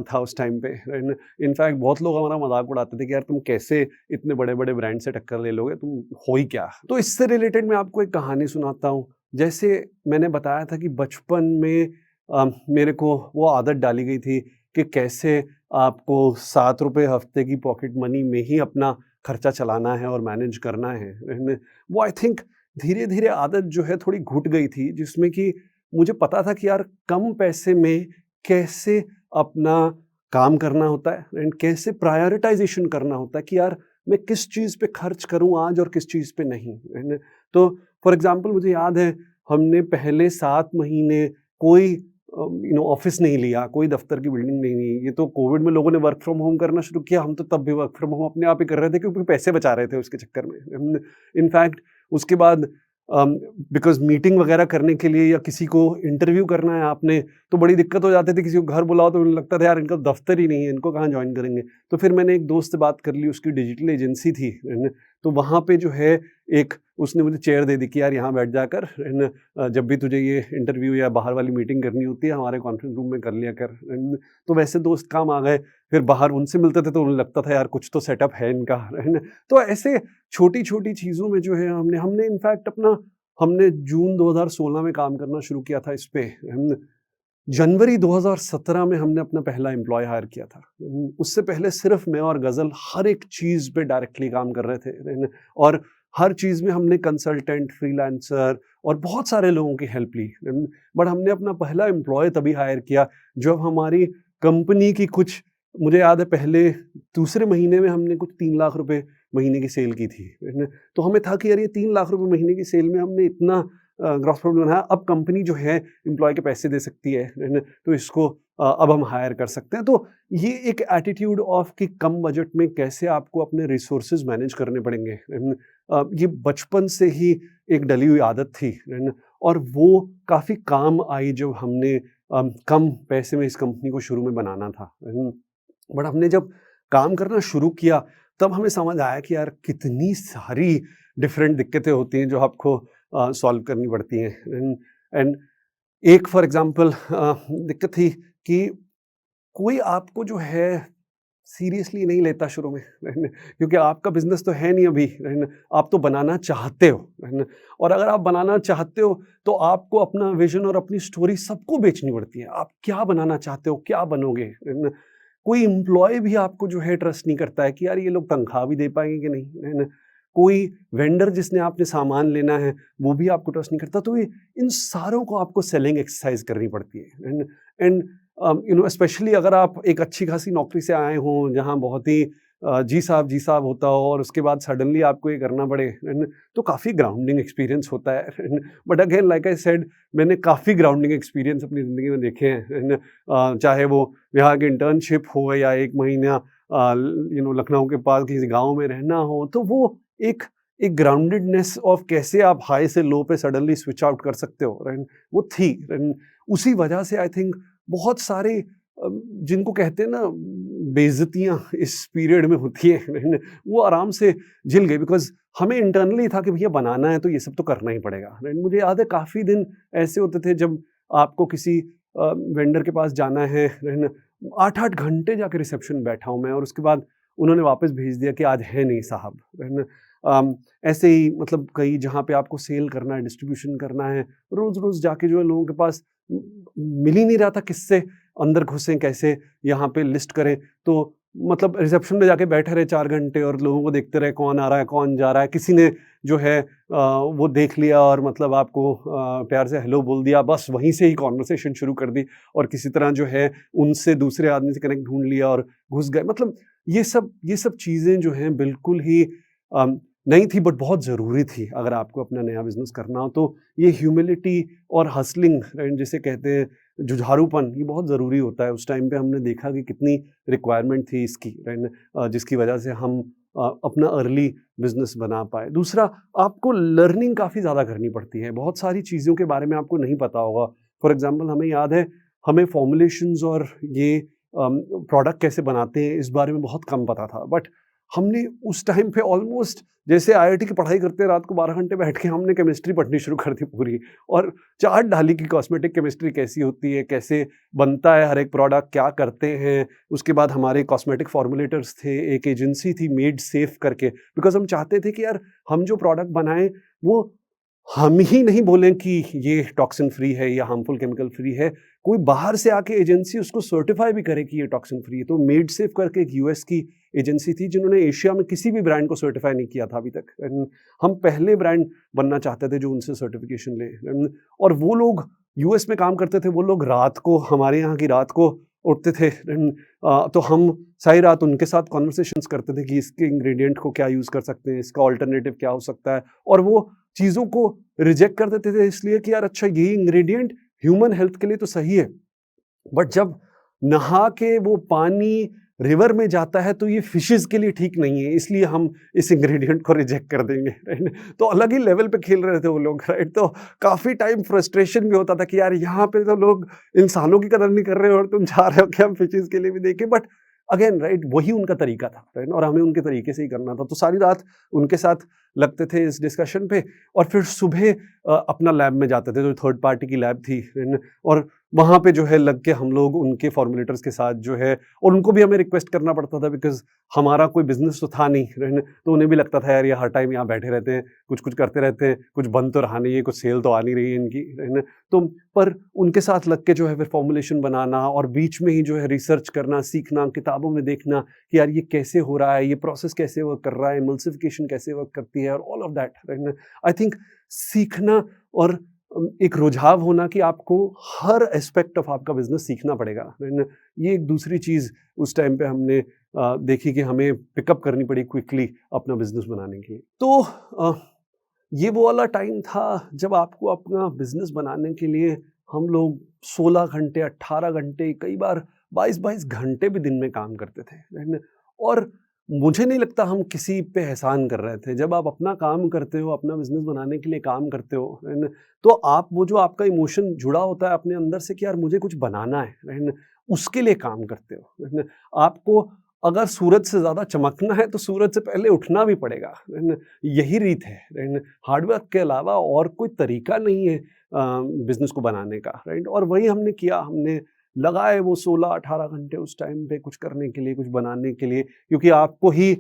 था उस टाइम पे। एंड इनफैक्ट बहुत लोग हमारा मज़ाक उड़ाते थे कि यार तुम कैसे इतने बड़े-बड़े ब्रांड से टक्कर ले लोगे, तुम हो ही क्या? तो इससे रिलेटेड मैं आपको एक कहानी सुनाता हूँ। जैसे मैंने बताया था कि बचपन में मेरे को वो आदत डाली गई थी कि कैसे आपको ₹7 हफ्ते की पॉकेट मनी में ही अपना खर्चा चलाना है और मैनेज करना है। एंड वो आई थिंक धीरे-धीरे आदत जो है थोड़ी घुट गई थी, जिसमें कि मुझे पता था कि यार कम पैसे में कैसे अपना काम करना होता है एंड कैसे प्रायोरिटाइजेशन करना होता है कि यार मैं किस चीज़ पे खर्च करूँ आज और किस चीज़ पे नहीं। एंड तो फॉर एग्जांपल मुझे याद है हमने पहले 7 महीने कोई ऑफिस नहीं लिया, कोई दफ्तर की बिल्डिंग नहीं ली। ये तो कोविड में लोगों ने वर्क फ्रॉम होम करना शुरू किया, हम तो तब भी वर्क फ्रॉम होम अपने आप ही कर रहे थे क्योंकि पैसे बचा रहे थे उसके चक्कर में। इनफैक्ट उसके बाद बिकॉज़ मीटिंग वगैरह करने के लिए या किसी को इंटरव्यू करना है आपने, तो बड़ी दिक्कत हो जाती थी। किसी को घर बुलाओ तो उन्हें लगता था यार इनका दफ़्तर ही नहीं है, इनको कहाँ जॉइन करेंगे। तो फिर मैंने एक दोस्त से बात कर ली, उसकी डिजिटल एजेंसी थी, तो वहाँ पे जो है एक उसने मुझे चेयर दे दी कि यार यहाँ बैठ जाकर जब भी तुझे ये इंटरव्यू या बाहर वाली मीटिंग करनी होती है हमारे कॉन्फ्रेंस रूम में कर लिया कर। तो वैसे दोस्त काम आ गए, फिर बाहर उनसे मिलते थे तो उन्हें लगता था यार कुछ तो सेटअप है इनका, है ना? तो ऐसे छोटी-छोटी चीज़ों में जो है हमने इनफैक्ट हमने जून 2016 में काम करना शुरू किया था इस पे। जनवरी 2017 में हमने अपना पहला एम्प्लॉयी हायर किया था। उससे पहले सिर्फ मैं और गज़ल हर एक चीज़ पे डायरेक्टली काम कर रहे थे, और हर चीज़ में हमने कंसल्टेंट, फ्रीलांसर और बहुत सारे लोगों की हेल्प ली। बट हमने अपना पहला एम्प्लॉयी तभी हायर किया जब हमारी कंपनी की कुछ, मुझे याद है पहले दूसरे महीने में हमने कुछ 3 लाख रुपए महीने की सेल की थी, है ना? तो हमें था कि यार ये 3 लाख रुपए महीने की सेल में हमने इतना ग्रॉस प्रॉफिट बनाया, अब कंपनी जो है एम्प्लॉयी के पैसे दे सकती है ना? तो इसको अब हम हायर कर सकते हैं। तो ये एक एटीट्यूड ऑफ कि कम बजट में कैसे आपको अपने रिसोर्सेज मैनेज करने पड़ेंगे, ये बचपन से ही एक डली हुई आदत थी, है ना? और वो काफ़ी काम आई जब हमने कम पैसे में इस कंपनी को शुरू में बनाना था। बट हमने जब काम करना शुरू किया तब हमें समझ आया कि यार कितनी सारी डिफरेंट दिक्कतें होती हैं जो आपको सॉल्व करनी पड़ती हैं। एंड एक फॉर एग्जांपल दिक्कत थी कि कोई आपको जो है सीरियसली नहीं लेता शुरू में, है ना? क्योंकि आपका बिजनेस तो है नहीं अभी, है ना? आप तो बनाना चाहते हो, है ना? और अगर आप बनाना चाहते हो तो आपको अपना विजन और अपनी स्टोरी सबको बेचनी पड़ती है। आप क्या बनाना चाहते हो, क्या बनोगे, है ना? कोई एम्प्लॉय भी आपको जो है ट्रस्ट नहीं करता है कि यार ये लोग तनख्वाह भी दे पाएँगे कि नहीं, है ना? कोई वेंडर जिसने आपने सामान लेना है, वो भी आपको ट्रस्ट नहीं करता। तो ये इन सारों को आपको सेलिंग एक्सरसाइज़ करनी पड़ती है। एंड स्पेशली अगर आप एक अच्छी खासी नौकरी से आए हों, जहाँ बहुत ही जी साहब होता हो और उसके बाद सडनली आपको ये करना पड़े, तो काफ़ी ग्राउंडिंग एक्सपीरियंस होता है। But again like I said, मैंने काफ़ी ग्राउंडिंग एक्सपीरियंस अपनी ज़िंदगी में देखे हैं, चाहे वो यहाँ की इंटर्नशिप हो या 1 महीना लखनऊ के पास किसी गाँव में रहना हो, तो वो एक एक ग्राउंडेडनेस ऑफ कैसे आप हाई से लो पे सडनली स्विच आउट कर सकते हो, राइट? वो थी। उसी वजह से आई थिंक बहुत सारे जिनको कहते हैं ना बेइज्जतियाँ इस पीरियड में होती हैं, वो आराम से झिल गई, बिकॉज़ हमें इंटरनली था कि भैया बनाना है तो ये सब तो करना ही पड़ेगा, राइट? मुझे याद है काफ़ी दिन ऐसे होते थे जब आपको किसी वेंडर के पास जाना है, 8-8 घंटे जाके रिसेप्शन बैठा हूँ मैं और उसके बाद उन्होंने वापस भेज दिया कि आज है नहीं साहब, है ना? ऐसे ही मतलब कहीं जहाँ पे आपको सेल करना है, डिस्ट्रीब्यूशन करना है, रोज़-रोज़ जाके जो है लोगों के पास मिल ही नहीं रहा था किससे अंदर घुसें, कैसे यहाँ पे लिस्ट करें। तो मतलब रिसेप्शन में जाके बैठे रहे 4 घंटे और लोगों को देखते रहे कौन आ रहा है, कौन जा रहा है। किसी ने जो है वो देख लिया और मतलब आपको प्यार से हेलो बोल दिया, बस वहीं से ही कन्वर्सेशन शुरू कर दी और किसी तरह जो है उनसे दूसरे आदमी से कनेक्ट ढूँढ लिया और घुस गए। मतलब ये सब चीज़ें जो हैं बिल्कुल ही नहीं थी, बट बहुत ज़रूरी थी अगर आपको अपना नया बिज़नेस करना हो। तो ये ह्यूमिलिटी और हसलिंग, राइट, जिसे कहते हैं जुझारूपन, ये बहुत ज़रूरी होता है। उस टाइम पे हमने देखा कि कितनी रिक्वायरमेंट थी इसकी, राइट, जिसकी वजह से हम अपना अर्ली बिज़नेस बना पाए। दूसरा, आपको लर्निंग काफ़ी ज़्यादा करनी पड़ती है। बहुत सारी चीज़ों के बारे में आपको नहीं पता होगा। फॉर एग्ज़ाम्पल हमें याद है, हमें फ़ॉर्मुलेशंस और ये प्रोडक्ट कैसे बनाते हैं इस बारे में बहुत कम पता था। बट हमने उस टाइम पे ऑलमोस्ट जैसे आईआईटी की पढ़ाई करते हैं रात को 12 घंटे बैठ के हमने केमिस्ट्री पढ़नी शुरू कर दी पूरी, और चार्ट डाली कि कॉस्मेटिक केमिस्ट्री कैसी होती है, कैसे बनता है हर एक प्रोडक्ट, क्या करते हैं। उसके बाद हमारे कॉस्मेटिक फॉर्मुलेटर्स थे, एक एजेंसी थी मेड सेफ करके, बिकॉज़ हम चाहते थे कि यार हम जो प्रोडक्ट बनाएँ वो हम ही नहीं बोलें कि ये टॉक्सिन फ्री है या हार्मफुल केमिकल फ्री है, कोई बाहर से आके एजेंसी उसको सर्टिफाई भी करे कि ये टॉक्सिन फ्री है। तो मेड सेफ करके एक यूएस की एजेंसी थी जिन्होंने एशिया में किसी भी ब्रांड को सर्टिफाई नहीं किया था अभी तक, एंड हम पहले ब्रांड बनना चाहते थे जो उनसे सर्टिफिकेशन ले। और वो लोग यूएस में काम करते थे, वो लोग रात को, हमारे यहाँ की रात को उठते थे, तो हम सारी रात उनके साथ कॉन्वर्सेशंस करते थे कि इसके इंग्रेडिएंट को क्या यूज़ कर सकते हैं, इसका ऑल्टरनेटिव क्या हो सकता है, और वो चीज़ों को रिजेक्ट कर देते थे इसलिए कि यार अच्छा ये इंग्रेडिएंट ह्यूमन हेल्थ के लिए तो सही है, बट जब नहा के वो पानी रिवर में जाता है तो ये फिशेस के लिए ठीक नहीं है, इसलिए हम इस इंग्रेडिएंट को रिजेक्ट कर देंगे, राइट। तो अलग ही लेवल पे खेल रहे थे वो लोग, राइट। तो काफ़ी टाइम फ्रस्ट्रेशन भी होता था कि यार यहाँ पे तो लोग इंसानों की कदर नहीं कर रहे और तुम चाह रहे हो कि हम फिशेस के लिए भी देखें, बट अगेन राइट वही उनका तरीका था, राइट, और हमें उनके तरीके से ही करना था। तो सारी रात उनके साथ लगते थे इस डिस्कशन पे, और फिर सुबह अपना लैब में जाते थे जो थर्ड पार्टी की लैब थी, और वहाँ पे जो है लग के हम लोग उनके फॉर्मुलेटर्स के साथ जो है, और उनको भी हमें रिक्वेस्ट करना पड़ता था बिकॉज़ हमारा कोई बिज़नेस तो था नहीं, तो उन्हें भी लगता था यार ये हर टाइम यहाँ बैठे रहते हैं, कुछ-कुछ करते रहते हैं, कुछ बन तो रहा नहीं है, कुछ सेल तो आ नहीं रही है इनकी, तो पर उनके साथ लग के जो है फिर फॉर्मुलेशन बनाना, और बीच में ही जो है रिसर्च करना, सीखना, किताबों में देखना कि यार ये कैसे हो रहा है, ये प्रोसेस कैसे वर्क कर रहा है, एमल्सिफिकेशन कैसे वर्क करती है, और all of that, right. I think सीखना और एक रुझाव होना कि आपको हर एस्पेक्ट ऑफ आपका बिजनेस सीखना पड़ेगा, राइट। ये एक दूसरी चीज़ उस टाइम पे हमने देखी कि हमें पिकअप करनी पड़ी क्विकली अपना बिजनेस बनाने के लिए। तो ये वो वाला टाइम था जब आपको अपना बिजनेस बनाने के लिए हम लोग 16 घंटे, 18 घंटे, कई बार 22-22 घंटे भी दिन में काम करते थे, राइट। और मुझे नहीं लगता हम किसी पे एहसान कर रहे थे। जब आप अपना काम करते हो, अपना बिज़नेस बनाने के लिए काम करते हो, है ना? तो आप वो जो आपका इमोशन जुड़ा होता है अपने अंदर से कि यार मुझे कुछ बनाना है ना? उसके लिए काम करते हो, है ना? आपको अगर सूरज से ज़्यादा चमकना है तो सूरज से पहले उठना भी पड़ेगा, है ना? यही रीत है ना? हार्ड वर्क के अलावा और कोई तरीका नहीं है बिज़नेस को बनाने का, राइट? और वही हमने किया, हमने लगाए वो 16-18 घंटे उस टाइम पे कुछ करने के लिए, कुछ बनाने के लिए, क्योंकि आपको ही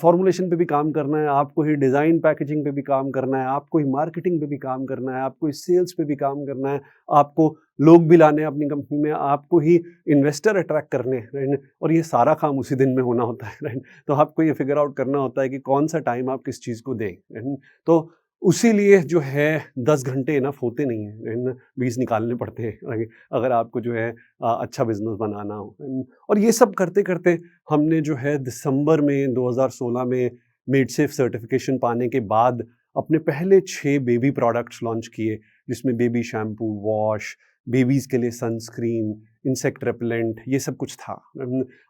फॉर्मुलेशन पे भी काम करना है, आपको ही डिज़ाइन पैकेजिंग पे भी काम करना है, आपको ही मार्केटिंग पे भी काम करना है, आपको ही सेल्स पे भी काम करना है, आपको लोग भी लाने हैं अपनी कंपनी में, आपको ही इन्वेस्टर अट्रैक्ट करने हैं, राइट? और ये सारा काम उसी दिन में होना होता है, राइट? तो आपको ये फिगर आउट करना होता है कि कौन-सा टाइम आप किस चीज़ को दें, राइट? तो उसी लिए जो है 10 घंटे इनफ होते नहीं हैं, राइट? 20 निकालने पड़ते हैं, राइट? अगर आपको जो है अच्छा बिज़नेस बनाना हो। और ये सब करते-करते हमने जो है दिसंबर में 2016 में मेडसेफ सर्टिफिकेशन पाने के बाद अपने पहले 6 बेबी प्रोडक्ट्स लॉन्च किए, जिसमें बेबी शैम्पू, वॉश, बेबीज़ के लिए सनस्क्रीन, इंसेक्ट रेपेलेंट, ये सब कुछ था।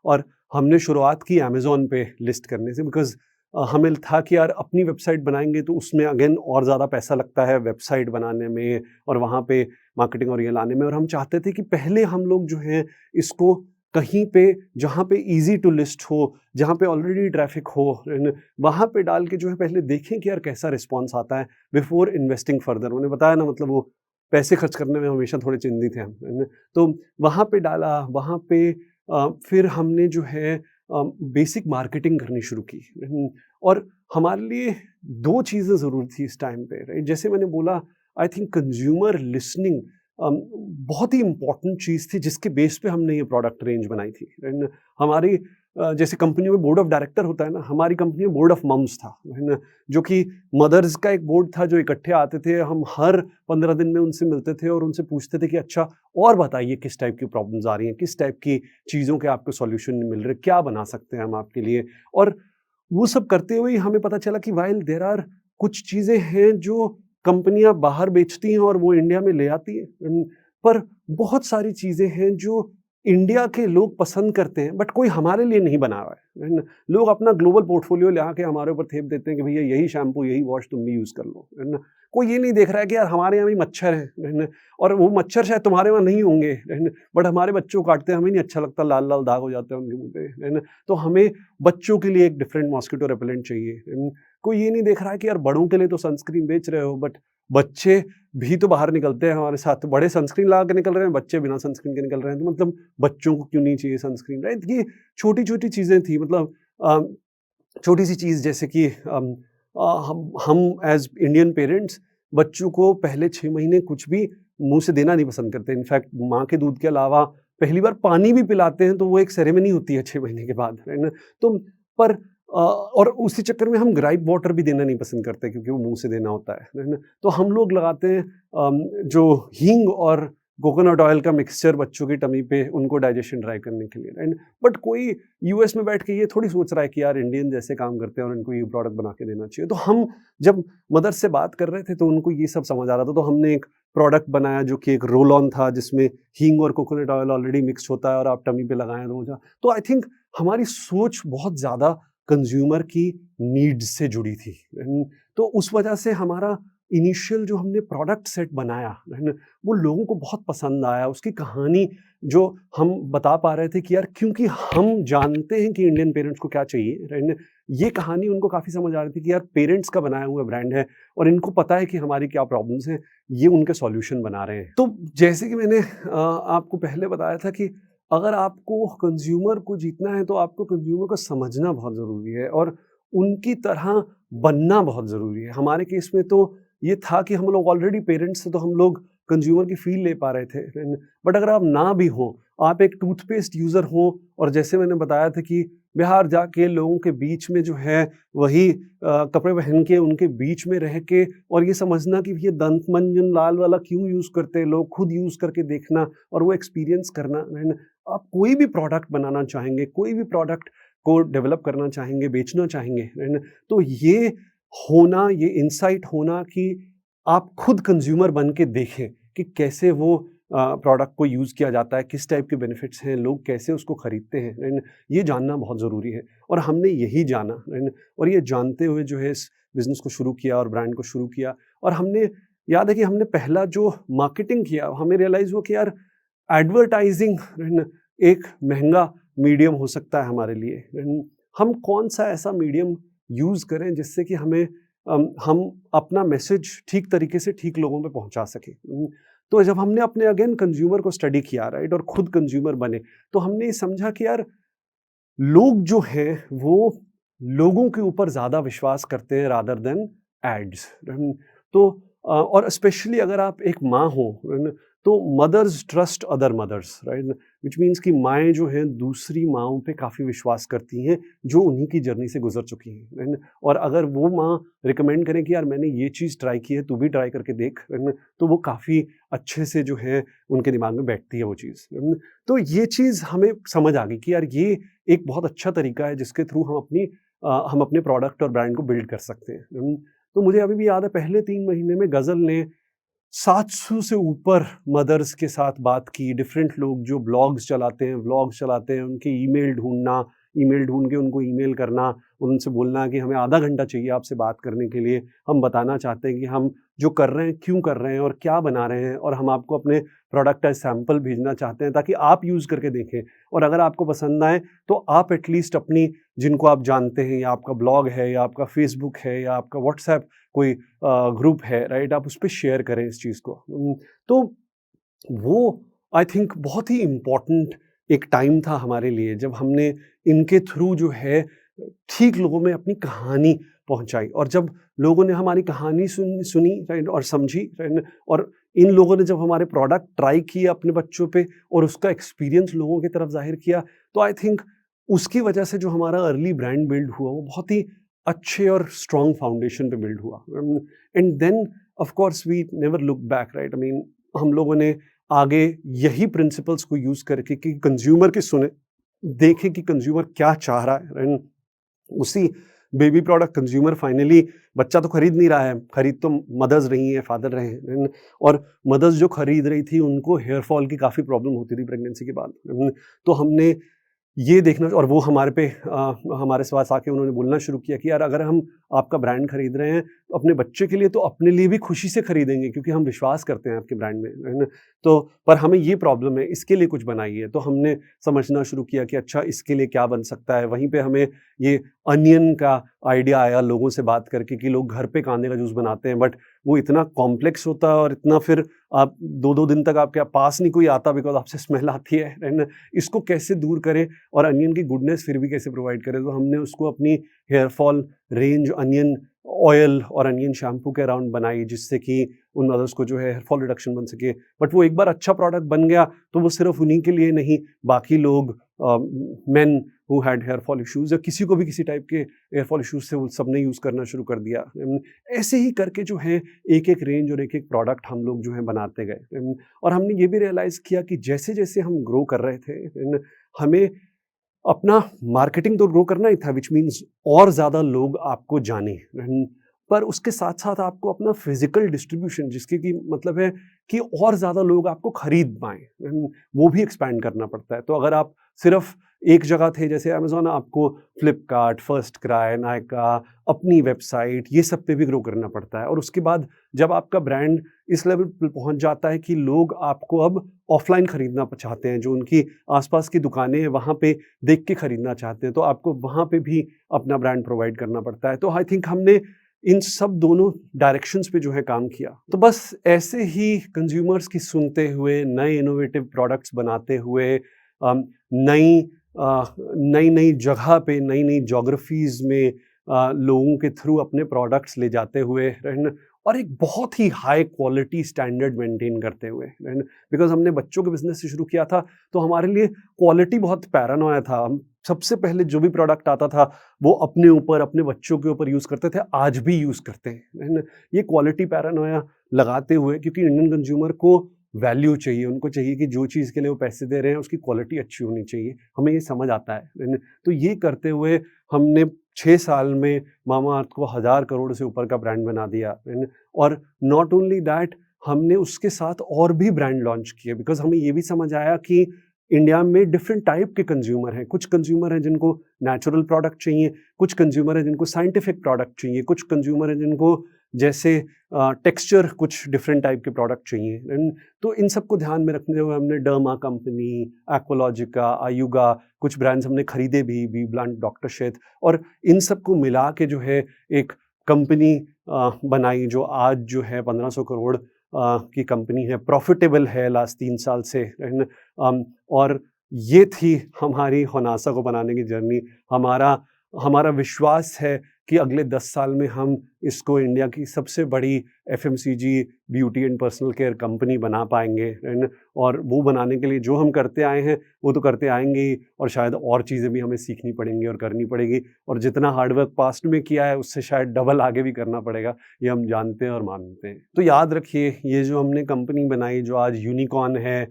और हमने शुरुआत की अमेज़न पे लिस्ट करने से, बिकॉज़ हमें था कि यार अपनी वेबसाइट बनाएँगे तो उसमें अगेन और ज़्यादा पैसा लगता है वेबसाइट बनाने में और वहाँ पे मार्केटिंग और ये लाने में, और हम चाहते थे कि पहले हम लोग जो है इसको कहीं पे जहाँ पे ईज़ी टू लिस्ट हो, जहाँ पे ऑलरेडी ट्रैफ़िक हो, वहाँ पे डाल के जो है पहले देखें कि यार कैसा रिस्पॉन्स आता है बिफोर इन्वेस्टिंग फर्दर। मैंने बताया ना, मतलब वो पैसे खर्च करने में हमेशा थोड़े चिंतित हैं हम, है ना? तो वहाँ पे डाला, वहाँ पे फिर हमने जो है बेसिक मार्केटिंग करनी शुरू की, और हमारे लिए 2 चीज़ें ज़रूरी थी इस टाइम पे, राइट? जैसे मैंने बोला, आई थिंक कंज्यूमर लिसनिंग बहुत ही इम्पोर्टेंट चीज़ थी जिसके बेस पे हमने ये प्रोडक्ट रेंज बनाई थी, राइट? हमारी जैसे कंपनी में बोर्ड ऑफ डायरेक्टर होता है ना, हमारी कंपनी में बोर्ड ऑफ मम्स था, है ना? जो कि मदर्स का एक बोर्ड था जो इकट्ठे आते थे, हम हर 15 दिन में उनसे मिलते थे और उनसे पूछते थे कि अच्छा और बताइए किस टाइप की प्रॉब्लम्स आ रही हैं, किस टाइप की चीज़ों के आपको सॉल्यूशन नहीं मिल रहे, क्या बना सकते हैं हम आपके लिए। और वो सब करते हुए ही हमें पता चला कि व्हाइल देयर आर कुछ चीज़ें हैं जो कंपनियाँ बाहर बेचती हैं और वो इंडिया में ले आती हैं, पर बहुत सारी चीज़ें हैं जो इंडिया के लोग पसंद करते हैं, बट कोई हमारे लिए नहीं बना रहा है ना? लोग अपना ग्लोबल पोर्टफोलियो ले आके हमारे ऊपर थेप देते हैं कि भैया यही शैम्पू, यही वॉश तुम भी यूज़ कर लो, है ना? कोई ये नहीं देख रहा है कि यार हमारे यहाँ भी मच्छर हैं, है ना? और वो मच्छर शायद तुम्हारे वहाँ नहीं होंगे, है ना? बट हमारे बच्चों को काटते हैं, हमें नहीं अच्छा लगता, लाल-लाल दाग हो जाते हैं उनके मुँह पे, है ना? तो हमें बच्चों के लिए एक डिफरेंट मॉस्किटो रिपेलेंट चाहिए, है ना? कोई ये नहीं देख रहा है कि यार बड़ों के लिए तो सनस्क्रीन बेच रहे हो, बट बच्चे भी तो बाहर निकलते हैं हमारे साथ, तो बड़े सनस्क्रीन लगा के निकल रहे हैं, बच्चे बिना सनस्क्रीन के निकल रहे हैं, तो मतलब बच्चों को क्यों नहीं चाहिए सनस्क्रीन, राइट? ये छोटी-छोटी चीज़ें थी, मतलब छोटी-सी चीज़ जैसे कि हम एज़ इंडियन पेरेंट्स बच्चों को पहले 6 महीने कुछ भी मुँह से देना नहीं पसंद करते। इनफैक्ट माँ के दूध के अलावा पहली बार पानी भी पिलाते हैं तो वो एक सेरेमनी होती है 6 महीने के बाद, है ना? तो पर और उसी चक्कर में हम ग्राइप वाटर भी देना नहीं पसंद करते क्योंकि वो मुँह से देना होता है ना? तो हम लोग लगाते हैं जो हींग और कोकोनट ऑयल का मिक्सचर बच्चों की टमी पे उनको डाइजेशन ड्राई करने के लिए, राइट? बट कोई यूएस में बैठ के ये थोड़ी सोच रहा है कि यार इंडियन जैसे काम करते हैं और इनको ये प्रोडक्ट बना के देना चाहिए। तो हम जब मदर से बात कर रहे थे तो उनको ये सब समझ आ रहा था, तो हमने एक प्रोडक्ट बनाया जो कि एक रोल ऑन था जिसमें हींग और कोकोनट ऑयल ऑलरेडी मिक्स होता है और आप टमी पे लगाएं रोज। तो आई थिंक हमारी सोच बहुत ज़्यादा कंज्यूमर की नीड्स से जुड़ी थी। तो उस वजह से हमारा इनिशियल जो हमने प्रोडक्ट सेट बनाया, है ना, वो लोगों को बहुत पसंद आया। उसकी कहानी जो हम बता पा रहे थे कि यार क्योंकि हम जानते हैं कि इंडियन पेरेंट्स को क्या चाहिए, है ना, ये कहानी उनको काफ़ी समझ आ रही थी कि यार पेरेंट्स का बनाया हुआ ब्रांड है और इनको पता है कि हमारी क्या प्रॉब्लम्स हैं, ये उनके सॉल्यूशन बना रहे हैं। तो जैसे कि मैंने आपको पहले बताया था कि अगर आपको कंज्यूमर को जीतना है तो आपको कंज्यूमर को समझना बहुत ज़रूरी है और उनकी तरह बनना बहुत ज़रूरी है। हमारे केस में तो ये था कि हम लोग ऑलरेडी पेरेंट्स थे तो हम लोग कंज्यूमर की फील ले पा रहे थे। बट अगर आप ना भी हों, आप एक टूथपेस्ट यूज़र हों और जैसे मैंने बताया था कि बिहार जाके लोगों के बीच में जो है वही कपड़े पहन के उनके बीच में रह के और ये समझना कि ये दंत मंजन लाल वाला क्यों यूज़ करते हैं लोग, खुद यूज़ करके देखना और वो एक्सपीरियंस करना। आप कोई भी प्रोडक्ट बनाना चाहेंगे, कोई भी प्रोडक्ट को डेवलप करना चाहेंगे, बेचना चाहेंगे, है ना? तो ये होना, ये इनसाइट होना कि आप खुद कंज्यूमर बन के देखें कि कैसे वो प्रोडक्ट को यूज़ किया जाता है, किस टाइप के बेनिफिट्स हैं, लोग कैसे उसको खरीदते हैं, है ना? ये जानना बहुत ज़रूरी है और हमने यही जाना, है ना? और ये जानते हुए जो है इस बिज़नेस को शुरू किया और ब्रांड को शुरू किया और हमने याद है कि हमने पहला जो मार्केटिंग किया, हमें रियलाइज़ हुआ कि यार एडवर्टाइजिंग, है ना, एक महँगा मीडियम हो सकता है हमारे लिए। हम कौन-सा ऐसा मीडियम यूज़ करें जिससे कि हम अपना मैसेज ठीक तरीके से ठीक लोगों पे पहुँचा सकें। तो जब हमने अपने अगेन कंज्यूमर को स्टडी किया, राइट, और खुद कंज्यूमर बने, तो हमने ये समझा कि यार लोग जो हैं वो लोगों के ऊपर ज़्यादा विश्वास करते हैं रादर देन एड्स। तो और स्पेशली अगर आप एक माँ हो, तो mothers trust other mothers, right, which means कि माएँ जो हैं दूसरी माँओं पे काफ़ी विश्वास करती हैं जो उन्हीं की जर्नी से गुजर चुकी हैं, राइट? और अगर वो माँ रिकमेंड करें कि यार मैंने ये चीज़ ट्राई की है, तू भी ट्राई करके देख, राइट? तो वो काफ़ी अच्छे से जो है उनके दिमाग में बैठती है वो चीज़। तो ये चीज़ हमें समझ आ गई कि यार ये एक बहुत अच्छा तरीका है जिसके थ्रू हम अपने प्रोडक्ट और ब्रांड को बिल्ड कर सकते हैं। तो मुझे अभी भी याद है पहले 3 महीने में गज़ल ने 700 से ऊपर मदर्स के साथ बात की, डिफरेंट लोग जो ब्लॉग्स चलाते हैं, व्लॉग्स चलाते हैं, उनके ईमेल ढूँढ के उनको ईमेल करना, उनसे बोलना कि हमें आधा घंटा चाहिए आपसे बात करने के लिए। हम बताना चाहते हैं कि हम जो कर रहे हैं, क्यों कर रहे हैं और क्या बना रहे हैं और हम आपको अपने प्रोडक्ट एज़ सैंपल भेजना चाहते हैं ताकि आप यूज़ करके देखें और अगर आपको पसंद आए, तो आप एटलीस्ट अपनी जिनको आप जानते हैं या आपका ब्लॉग है या आपका फ़ेसबुक है या आपका व्हाट्सएप कोई ग्रुप है, राइट, आप उस पे शेयर करें इस चीज़ को। तो वो आई थिंक बहुत ही इम्पोर्टेंट एक टाइम था हमारे लिए जब हमने इनके थ्रू जो है ठीक लोगों में अपनी कहानी पहुंचाई और जब लोगों ने हमारी कहानी सुनी, राइट, और समझी, राइट, और इन लोगों ने जब हमारे प्रोडक्ट ट्राई किए अपने बच्चों पे और उसका एक्सपीरियंस लोगों की तरफ जाहिर किया, तो आई थिंक उसकी वजह से जो हमारा अर्ली ब्रांड बिल्ड हुआ वो बहुत ही अच्छे और स्ट्रॉन्ग फाउंडेशन पे बिल्ड हुआ। And then of course we never look back, right, I mean हम लोगों ने आगे यही प्रिंसिपल्स को यूज़ करके कि कंज्यूमर की सुने, देखें कि कंज्यूमर क्या चाह रहा है, उसी बेबी प्रोडक्ट कंज्यूमर फाइनली बच्चा तो खरीद नहीं रहा है, खरीद तो मदर्स रही हैं, फादर रहे हैं, और मदर्स जो खरीद रही थी उनको हेयर फॉल की काफ़ी प्रॉब्लम होती थी प्रेगनेंसी के बाद। तो हमने ये देखना, और वो हमारे पे हमारे पास आके उन्होंने बोलना शुरू किया कि यार अगर हम आपका ब्रांड खरीद रहे हैं तो अपने बच्चे के लिए तो अपने लिए भी खुशी से खरीदेंगे, क्योंकि हम विश्वास करते हैं आपके ब्रांड में, है ना? तो पर हमें ये प्रॉब्लम है, इसके लिए कुछ बनाइए। तो हमने समझना शुरू किया कि अच्छा इसके लिए क्या बन सकता है। वहीं पे हमें ये अनियन का आइडिया आया लोगों से बात करके कि लोग घर पे कांदे का जूस बनाते हैं, बट वो इतना कॉम्प्लेक्स होता है और इतना फिर आप 2-2 दिन तक आपके पास नहीं कोई आता बिकॉज़ आपसे स्मेल आती है ना? इसको कैसे दूर करें और अनियन की गुडनेस फिर भी कैसे प्रोवाइड करें? तो हमने उसको अपनी hair fall range onion oil और अनियन शैम्पू के अराउंड बनाई, जिससे कि उन मदर्स को जो है हेयर फॉल रिडक्शन बन सके। बट वो एक बार अच्छा प्रोडक्ट बन गया तो वो सिर्फ उन्हीं के लिए नहीं, बाकी लोग men who had hair fall issues या किसी को भी किसी टाइप के हेयर फॉल इश्यूज़ थे, वो सबने यूज़ करना शुरू कर दिया। ऐसे ही करके जो है एक-एक रेंज और एक-एक प्रोडक्ट हम लोग जो है बनाते गए। और हमने ये भी रियलाइज़ किया कि जैसे-जैसे हम ग्रो कर रहे थे, हमें अपना मार्केटिंग तो ग्रो करना ही था, व्हिच मीन्स और ज़्यादा लोग आपको जानें। पर उसके साथ-साथ आपको अपना फिज़िकल डिस्ट्रीब्यूशन, जिसके कि मतलब है कि और ज़्यादा लोग आपको खरीद पाएँ, वो भी एक्सपैंड करना पड़ता है। तो अगर आप सिर्फ़ एक जगह थे जैसे अमेज़न, आपको फ्लिपकार्ट, फर्स्ट क्राई, नायका, अपनी वेबसाइट, ये सब पे भी ग्रो करना पड़ता है। और उसके बाद जब आपका ब्रांड इस लेवल पे पहुँच जाता है कि लोग आपको अब ऑफ़लाइन खरीदना चाहते हैं, जो उनकी आस-पास की दुकानें हैं वहाँ पे देख के खरीदना चाहते हैं, तो आपको वहाँ पे भी अपना ब्रांड प्रोवाइड करना पड़ता है। तो आई थिंक हमने इन सब दोनों डायरेक्शंस पे जो है काम किया। तो बस ऐसे ही कंज्यूमर्स की सुनते हुए, नए इनोवेटिव प्रोडक्ट्स बनाते हुए, नई नई-नई जगह पे, नई-नई ज्योग्राफीज़ में लोगों के थ्रू अपने प्रोडक्ट्स ले जाते हुए, और एक बहुत ही हाई क्वालिटी स्टैंडर्ड मेंटेन करते हुए, बिकॉज़ हमने बच्चों के बिज़नेस से शुरू किया था, तो हमारे लिए क्वालिटी बहुत पैरानोया था। हम सबसे पहले जो भी प्रोडक्ट आता था, वो अपने ऊपर, अपने बच्चों के ऊपर यूज़ करते थे, आज भी यूज़ करते हैं, है ना? ये क्वालिटी पैरानोया लगाते हुए, क्योंकि इंडियन कंज्यूमर को वैल्यू चाहिए, उनको चाहिए कि जो चीज़ के लिए वो पैसे दे रहे हैं, उसकी क्वालिटी अच्छी होनी चाहिए। हमें ये समझ आता है ना? तो ये करते हुए हमने 6 साल में मामाअर्थ को 1000 करोड़ से ऊपर का ब्रांड बना दिया, है ना? और नॉट ओनली दैट, हमने उसके साथ और भी ब्रांड लॉन्च किए, बिकॉज़ हमें ये भी समझ आया कि इंडिया में डिफरेंट टाइप के कंज्यूमर हैं। कुछ कंज्यूमर हैं जिनको नेचुरल प्रोडक्ट चाहिए, कुछ कंज्यूमर हैं जिनको साइंटिफिक प्रोडक्ट चाहिए, कुछ कंज्यूमर हैं जिनको जैसे टेक्सचर कुछ डिफरेंट टाइप के प्रोडक्ट चाहिए। तो इन सबको ध्यान में रखते हुए हमने डर्मा कंपनी, एक्वालॉजिका, आयुगा, कुछ ब्रांड्स हमने खरीदे भी, बी ब्लंट, डॉक्टर शेथ, और इन सबको मिला के जो है एक कंपनी बनाई, जो आज जो है 1500 करोड़ की कंपनी है, प्रॉफिटेबल है लास्ट 3 साल से, और ये थी हमारी होनासा को बनाने की जर्नी। हमारा हमारा विश्वास है कि अगले 10 साल में हम इसको इंडिया की सबसे बड़ी FMCG beauty and personal care company बना पाएँगे, है ना? और वो बनाने के लिए जो हम करते आए हैं, वो तो करते आएँगे ही, और शायद और चीज़ें भी हमें सीखनी पड़ेंगी और करनी पड़ेगी, और जितना हार्ड वर्क पास्ट में किया है, उससे शायद डबल आगे भी करना पड़ेगा, ये हम जानते हैं और मानते हैं। तो याद रखिए, ये जो हमने कंपनी बनाई, जो आज यूनिकॉर्न है,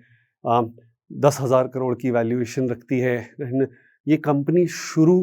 10,000 करोड़ की वैल्यूएशन रखती है ना? ये कंपनी शुरू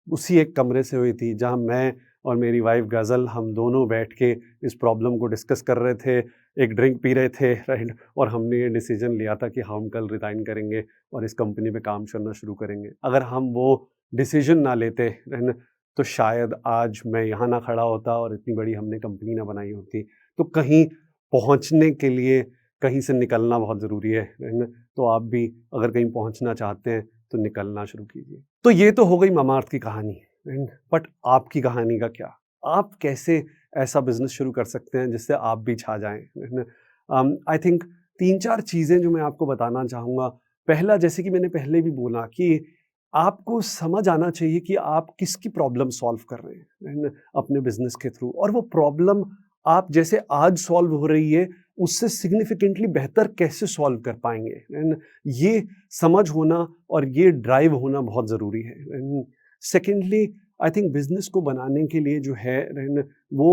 उसी एक कमरे से हुई थी, जहाँ मैं और मेरी वाइफ़ गज़ल, हम दोनों बैठ के इस प्रॉब्लम को डिस्कस कर रहे थे, एक ड्रिंक पी रहे थे, राइट? और हमने ये डिसीज़न लिया था कि हम कल रिज़ाइन करेंगे और इस कंपनी पे काम करना शुरू करेंगे। अगर हम वो डिसीज़न ना लेते, है ना, तो शायद आज मैं यहाँ ना खड़ा होता और इतनी बड़ी हमने कंपनी ना बनाई होती। तो कहीं पहुँचने के लिए कहीं से निकलना बहुत ज़रूरी है ना? तो आप भी अगर कहीं पहुँचना चाहते हैं, तो निकलना शुरू कीजिए। तो ये तो हो गई मामाअर्थ की कहानी, एंड बट आपकी कहानी का क्या? आप कैसे ऐसा बिज़नेस शुरू कर सकते हैं जिससे आप भी छा जाएँ, है ना? आई थिंक 3-4 चीज़ें जो मैं आपको बताना चाहूँगा। पहला, जैसे कि मैंने पहले भी बोला कि आपको समझ आना चाहिए कि आप किसकी प्रॉब्लम सॉल्व कर रहे हैं, है ना? अपने बिज़नेस के थ्रू, और वो प्रॉब्लम आप जैसे आज सॉल्व हो रही है, उससे सिग्निफिकेंटली बेहतर कैसे सॉल्व कर पाएँगे, है ना? ये समझ होना और ये ड्राइव होना बहुत ज़रूरी है। सेकेंडली, आई थिंक बिज़नेस को बनाने के लिए जो है वो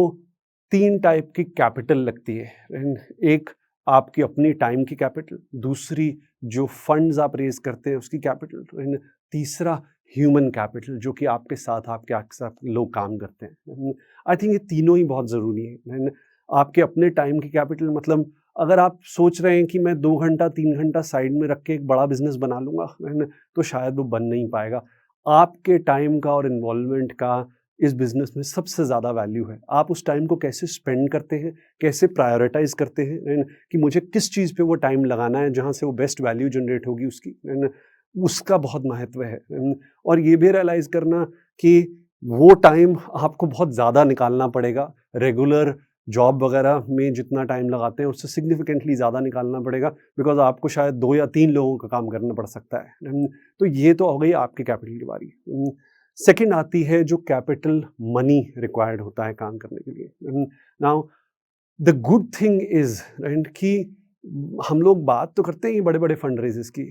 3 टाइप की कैपिटल लगती है। एक आपकी अपनी टाइम की कैपिटल, दूसरी जो फंड्स आप रेज़ करते हैं उसकी कैपिटल, तीसरा ह्यूमन कैपिटल, जो कि आपके साथ लोग काम करते हैं। आई थिंक ये तीनों ही बहुत ज़रूरी है। आपके अपने टाइम की कैपिटल, मतलब अगर आप सोच रहे हैं कि मैं 2 घंटा 3 घंटा साइड में रख के एक बड़ा बिज़नेस बना लूँगा, है ना? तो शायद वो बन नहीं पाएगा। आपके टाइम का और इन्वॉल्वमेंट का इस बिज़नेस में सबसे ज़्यादा वैल्यू है। आप उस टाइम को कैसे स्पेंड करते हैं, कैसे प्रायोरिटाइज़ करते हैं, है ना? कि मुझे किस चीज़ पे वो टाइम लगाना है, जहाँ से वो बेस्ट वैल्यू जनरेट होगी उसकी, है ना? उसका बहुत महत्व है। और ये भी रियलाइज़ करना कि वो टाइम आपको बहुत ज़्यादा निकालना पड़ेगा। रेगुलर जॉब वगैरह में जितना टाइम लगाते हैं उससे सिग्निफिकेंटली ज़्यादा निकालना पड़ेगा, बिकॉज़ आपको शायद 2 या 3 लोगों का काम करना पड़ सकता है। तो ये तो हो गई आपकी कैपिटल की बारी। सेकंड आती है जो कैपिटल मनी रिक्वायर्ड होता है काम करने के लिए। Now the good thing is right कि हम लोग बात तो करते हैं ये बड़े-बड़े फंड रेज़ेस की,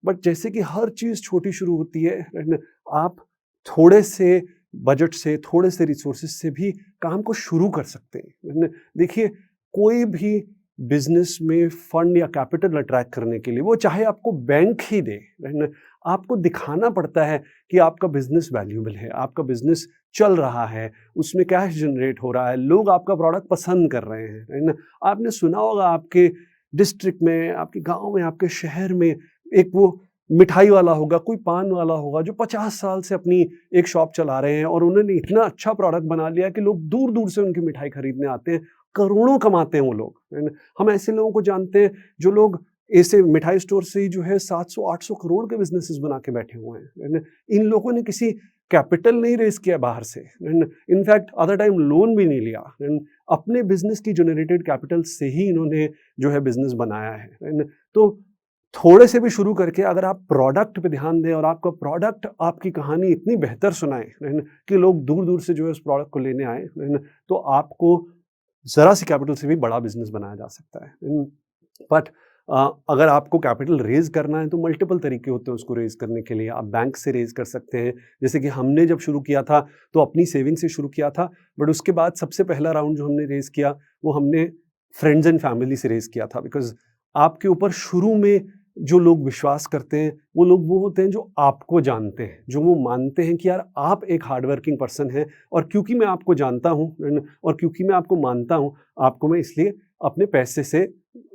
बट जैसे कि हर चीज़ छोटी शुरू होती है, राइट? आप थोड़े से बजट से, थोड़े से रिसोर्सेज़ से भी काम को शुरू कर सकते हैं, है ना? देखिए, कोई भी बिज़नेस में फंड या कैपिटल अट्रैक्ट करने के लिए, वो चाहे आपको बैंक ही दे, है ना? आपको दिखाना पड़ता है कि आपका बिज़नेस वैल्यूएबल है, आपका बिज़नेस चल रहा है, उसमें कैश जनरेट हो रहा है, लोग आपका प्रोडक्ट पसंद कर रहे हैं, है ना? आपने सुना होगा आपके डिस्ट्रिक्ट में, आपके गाँव में, आपके शहर में एक वो मिठाई वाला होगा, कोई पान वाला होगा जो 50 साल से अपनी एक शॉप चला रहे हैं और उन्होंने इतना अच्छा प्रोडक्ट बना लिया कि लोग दूर-दूर से उनकी मिठाई खरीदने आते हैं, करोड़ों कमाते हैं वो लोग, है ना? हम ऐसे लोगों को जानते हैं जो लोग ऐसे मिठाई स्टोर से ही जो है 700-800 करोड़ के बिज़नेसेस बना के बैठे हुए हैं, है ना? इन लोगों ने किसी कैपिटल नहीं रेज़ किया बाहर से, है ना? इनफैक्ट अदर टाइम लोन भी नहीं लिया, है ना? अपने बिज़नेस की जनरेटेड कैपिटल से ही इन्होंने जो है बिज़नेस बनाया है ना? तो थोड़े से भी शुरू करके अगर आप प्रोडक्ट पे ध्यान दें और आपका प्रोडक्ट आपकी कहानी इतनी बेहतर सुनाए, है ना? कि लोग दूर-दूर से जो है उस प्रोडक्ट को लेने आएँ, है ना? तो आपको ज़रा-सी कैपिटल से भी बड़ा बिज़नेस बनाया जा सकता है। बट अगर आपको कैपिटल रेज़ करना है तो मल्टीपल तरीके होते हैं उसको रेज़ करने के लिए। आप बैंक से रेज़ कर सकते हैं, जैसे कि हमने जब शुरू किया था तो अपनी सेविंग से शुरू किया था, बट उसके बाद सबसे पहला राउंड जो हमने रेज़ किया वो हमने फ्रेंड्स एंड फैमिली से रेज़ किया था, बिकॉज़ आपके ऊपर शुरू में जो लोग विश्वास करते हैं, वो लोग वो होते हैं जो आपको जानते हैं, जो वो मानते हैं कि यार आप एक हार्ड वर्किंग पर्सन हैं और क्योंकि मैं आपको जानता हूँ, है ना? और क्योंकि मैं आपको मानता हूँ, आपको मैं इसलिए अपने पैसे से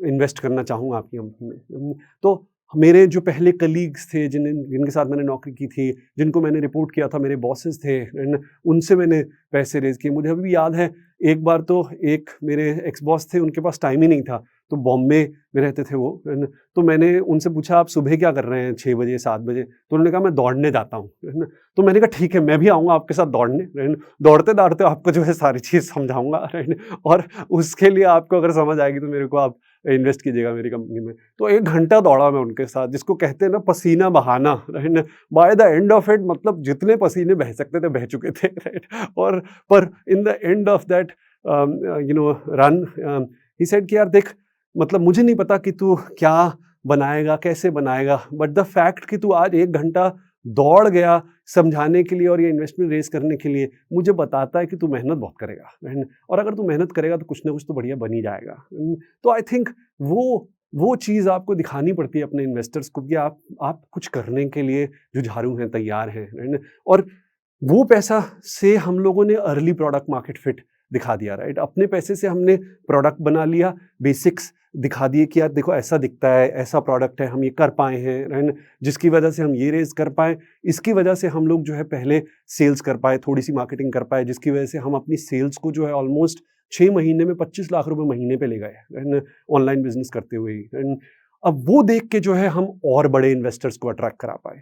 इन्वेस्ट करना चाहूँगा आपकी कंपनी में। तो मेरे जो पहले कलीग्स थे जिनके साथ मैंने नौकरी की थी, जिनको मैंने रिपोर्ट किया था, मेरे बॉसेस थे, है ना? उनसे मैंने पैसे रेज़ किए। मुझे अभी भी याद है, एक बार तो एक मेरे एक्स बॉस थे, उनके पास टाइम ही नहीं था, तो बॉम्बे में रहते थे वो, है ना? तो मैंने उनसे पूछा, "आप सुबह क्या कर रहे हैं 6 बजे, 7 बजे?" तो उन्होंने कहा, "मैं दौड़ने जाता हूँ।" है ना? तो मैंने कहा, "ठीक है, मैं भी आऊँगा आपके साथ दौड़ने।" है ना? दौड़ते-दौड़ते आपको जो है सारी चीज़ समझाऊँगा, है ना? और उसके लिए आपको अगर समझ आएगी तो मेरे को आप इन्वेस्ट कीजिएगा मेरी कंपनी में। तो 1 घंटा दौड़ा मैं उनके साथ, जिसको कहते हैं ना पसीना बहाना, right? By the end of it, मतलब जितने पसीने बह सकते थे बह चुके थे, राइट? और पर in the end of that run he said कि यार देख, मतलब मुझे नहीं पता कि तू क्या बनाएगा, कैसे बनाएगा, बट द फैक्ट कि तू आज 1 घंटा दौड़ गया समझाने के लिए और ये इन्वेस्टमेंट रेज़ करने के लिए, मुझे बताता है कि तू मेहनत बहुत करेगा, राइट? और अगर तू मेहनत करेगा तो कुछ ना कुछ तो बढ़िया बन ही जाएगा। तो आई थिंक वो चीज़ आपको दिखानी पड़ती है अपने इन्वेस्टर्स को कि आप कुछ करने के लिए जुझारू हैं, तैयार हैं, राइट? और वो पैसा से हम लोगों ने अर्ली प्रोडक्ट मार्केट फिट दिखा दिया, राइट? अपने पैसे से हमने प्रोडक्ट बना लिया, बेसिक्स दिखा दिए कि यार देखो ऐसा दिखता है, ऐसा प्रोडक्ट है, हम ये कर पाए हैं, राइट? जिसकी वजह से हम ये रेज़ कर पाए, इसकी वजह से हम लोग जो है पहले सेल्स कर पाए, थोड़ी-सी मार्केटिंग कर पाए, जिसकी वजह से हम अपनी सेल्स को जो है ऑलमोस्ट 6 महीने में 25 लाख रुपए महीने पे ले गए, राइट? ऑनलाइन बिज़नेस करते हुए ही, राइट? अब वो देख के जो है हम और बड़े इन्वेस्टर्स को अट्रैक्ट करा पाए।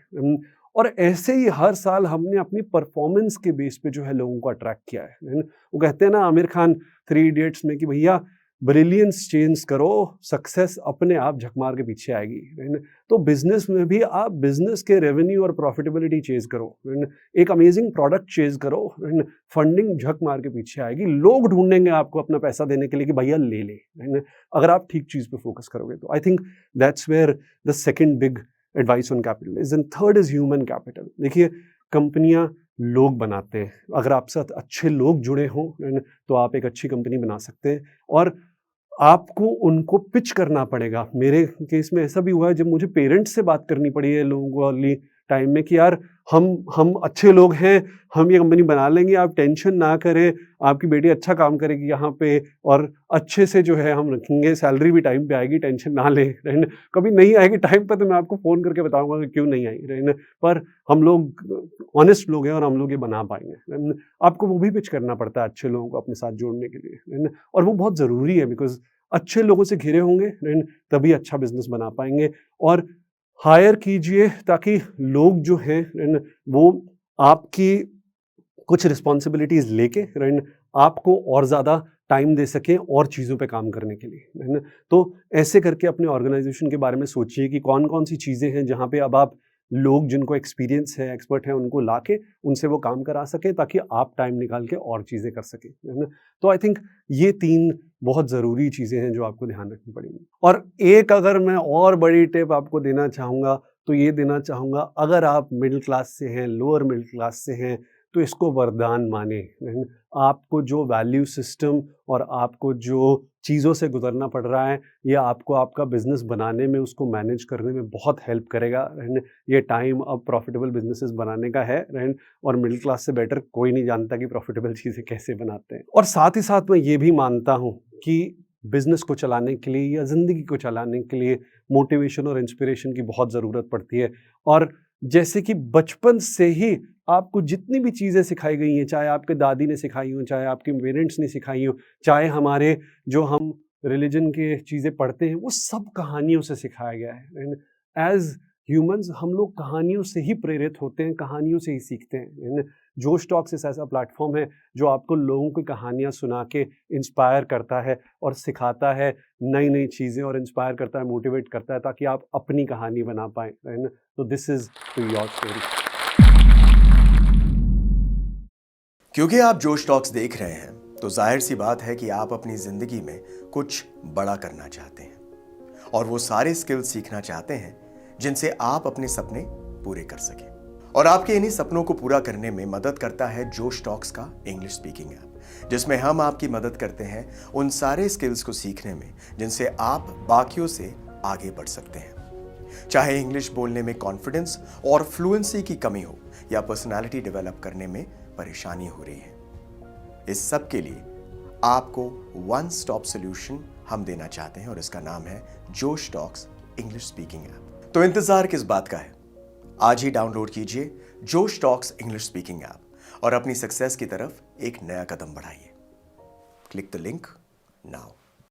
और ऐसे ही हर साल हमने अपनी परफॉर्मेंस के बेस पे जो है लोगों को अट्रैक्ट किया है ना? वो कहते हैं ना आमिर खान 3 इडियट्स में कि भैया ब्रिलियंस चेंज करो, सक्सेस अपने आप झक मार के पीछे आएगी, है ना? तो बिज़नेस में भी आप बिज़नेस के रेवेन्यू और प्रॉफिटेबिलिटी चेज़ करो, है ना? एक अमेजिंग प्रोडक्ट चेज़ करो, है ना? फंडिंग झक मार के पीछे आएगी, लोग ढूँढेंगे आपको अपना पैसा देने के लिए कि भैया ले ले, है ना? अगर आप ठीक चीज़ पे फोकस करोगे तो। I think that's where the second big advice on capital is, and third is human capital. देखिए, कंपनियाँ लोग बनाते हैं, अगर आप साथ अच्छे लोग जुड़े हों, है ना? तो आप एक अच्छी कंपनी बना सकते हैं और आपको उनको पिच करना पड़ेगा। मेरे केस में ऐसा भी हुआ है जब मुझे पेरेंट्स से बात करनी पड़ी है लोगों वाली टाइम में कि यार हम अच्छे लोग हैं, हम ये कंपनी बना लेंगे, आप टेंशन ना करें, आपकी बेटी अच्छा काम करेगी यहाँ पे और अच्छे से जो है हम रखेंगे, सैलरी भी टाइम पे आएगी, टेंशन ना लें, राइट ना। कभी नहीं आएगी टाइम पे तो मैं आपको फ़ोन करके बताऊँगा कि क्यों नहीं आई, राइट ना। पर हम लोग ऑनेस्ट लोग हैं और हम लोग ये बना पाएँगे, राइट ना। आपको वो भी पिच करना पड़ता है अच्छे लोगों को अपने साथ जोड़ने के लिए, राइट ना। और वो बहुत ज़रूरी है बिकॉज़ अच्छे लोगों से घिरे होंगे, राइट, तभी अच्छा बिज़नेस बना पाएँगे। और हायर कीजिए ताकि लोग जो हैं, राइट ना, वो आपकी कुछ रिस्पॉन्सिबिलिटीज़ लेके, राइट, आपको और ज़्यादा टाइम दे सकें और चीज़ों पे काम करने के लिए, है ना? तो ऐसे करके अपने ऑर्गेनाइज़ेशन के बारे में सोचिए कि कौन-कौन सी चीज़ें हैं जहाँ पे अब आप लोग जिनको एक्सपीरियंस है, एक्सपर्ट हैं, उनको लाके उनसे वो काम करा सकें ताकि आप टाइम निकाल के और चीज़ें कर सकें, है ना? तो आई थिंक ये 3 बहुत ज़रूरी चीज़ें हैं जो आपको ध्यान रखनी पड़ेंगी। और एक अगर मैं और बड़ी टिप आपको देना चाहूँगा, तो ये देना चाहूँगा अगर आप मिडल क्लास से हैं, लोअर मिडल क्लास से हैं, तो इसको वरदान मानें, है ना? आपको जो वैल्यू सिस्टम और आपको जो चीज़ों से गुज़रना पड़ रहा है, ये आपको आपका बिज़नेस बनाने में, उसको मैनेज करने में बहुत हेल्प करेगा, है ना? ये टाइम अब प्रॉफ़िटेबल बिज़नेसेस बनाने का है, राइट? और मिडल क्लास से बेटर कोई नहीं जानता कि प्रॉफ़िटेबल चीज़ें कैसे बनाते हैं। और साथ ही साथ मैं ये भी मानता हूँ कि बिज़नेस को चलाने के लिए या ज़िंदगी को चलाने के लिए मोटिवेशन और इंस्पिरेशन की बहुत ज़रूरत पड़ती है। और जैसे कि बचपन से ही आपको जितनी भी चीज़ें सिखाई गई हैं, चाहे आपके दादी ने सिखाई हों, चाहे आपके पेरेंट्स ने सिखाई हों, चाहे हमारे जो हम रिलिजन के चीज़ें पढ़ते हैं, वो सब कहानियों से सिखाया गया है। एंड एज़ ह्यूमन्स हम लोग कहानियों से ही प्रेरित होते हैं, कहानियों से ही सीखते हैं। एंड जोश टॉक्स एक ऐसा प्लेटफ़ॉर्म है जो आपको लोगों की कहानियाँ सुना के इंस्पायर करता है और सिखाता है नई-नई चीज़ें और इंस्पायर करता है, मोटिवेट करता है ताकि आप अपनी कहानी बना पाएँ, है ना? तो this is to your story. क्योंकि आप जोश टॉक्स देख रहे हैं तो जाहिर सी बात है कि आप अपनी जिंदगी में कुछ बड़ा करना चाहते हैं और वो सारे स्किल्स सीखना चाहते हैं जिनसे आप अपने सपने पूरे कर सकें। और आपके इन्हीं सपनों को पूरा करने में मदद करता है जोश टॉक्स का इंग्लिश स्पीकिंग ऐप, जिसमें हम आपकी मदद करते हैं उन सारे स्किल्स को सीखने में जिनसे आप बाकियों से आगे बढ़ सकते हैं। चाहे इंग्लिश बोलने में कॉन्फिडेंस और फ्लुएंसी की कमी हो या पर्सनालिटी डेवलप करने में परेशानी हो रही है, इस सब के लिए आपको वन स्टॉप सॉल्यूशन हम देना चाहते हैं और इसका नाम है जोश टॉक्स इंग्लिश स्पीकिंग ऐप। तो इंतजार किस बात का है? आज ही डाउनलोड कीजिए जोश टॉक्स इंग्लिश स्पीकिंग ऐप और अपनी सक्सेस की तरफ एक नया कदम बढ़ाइए। Click the link now.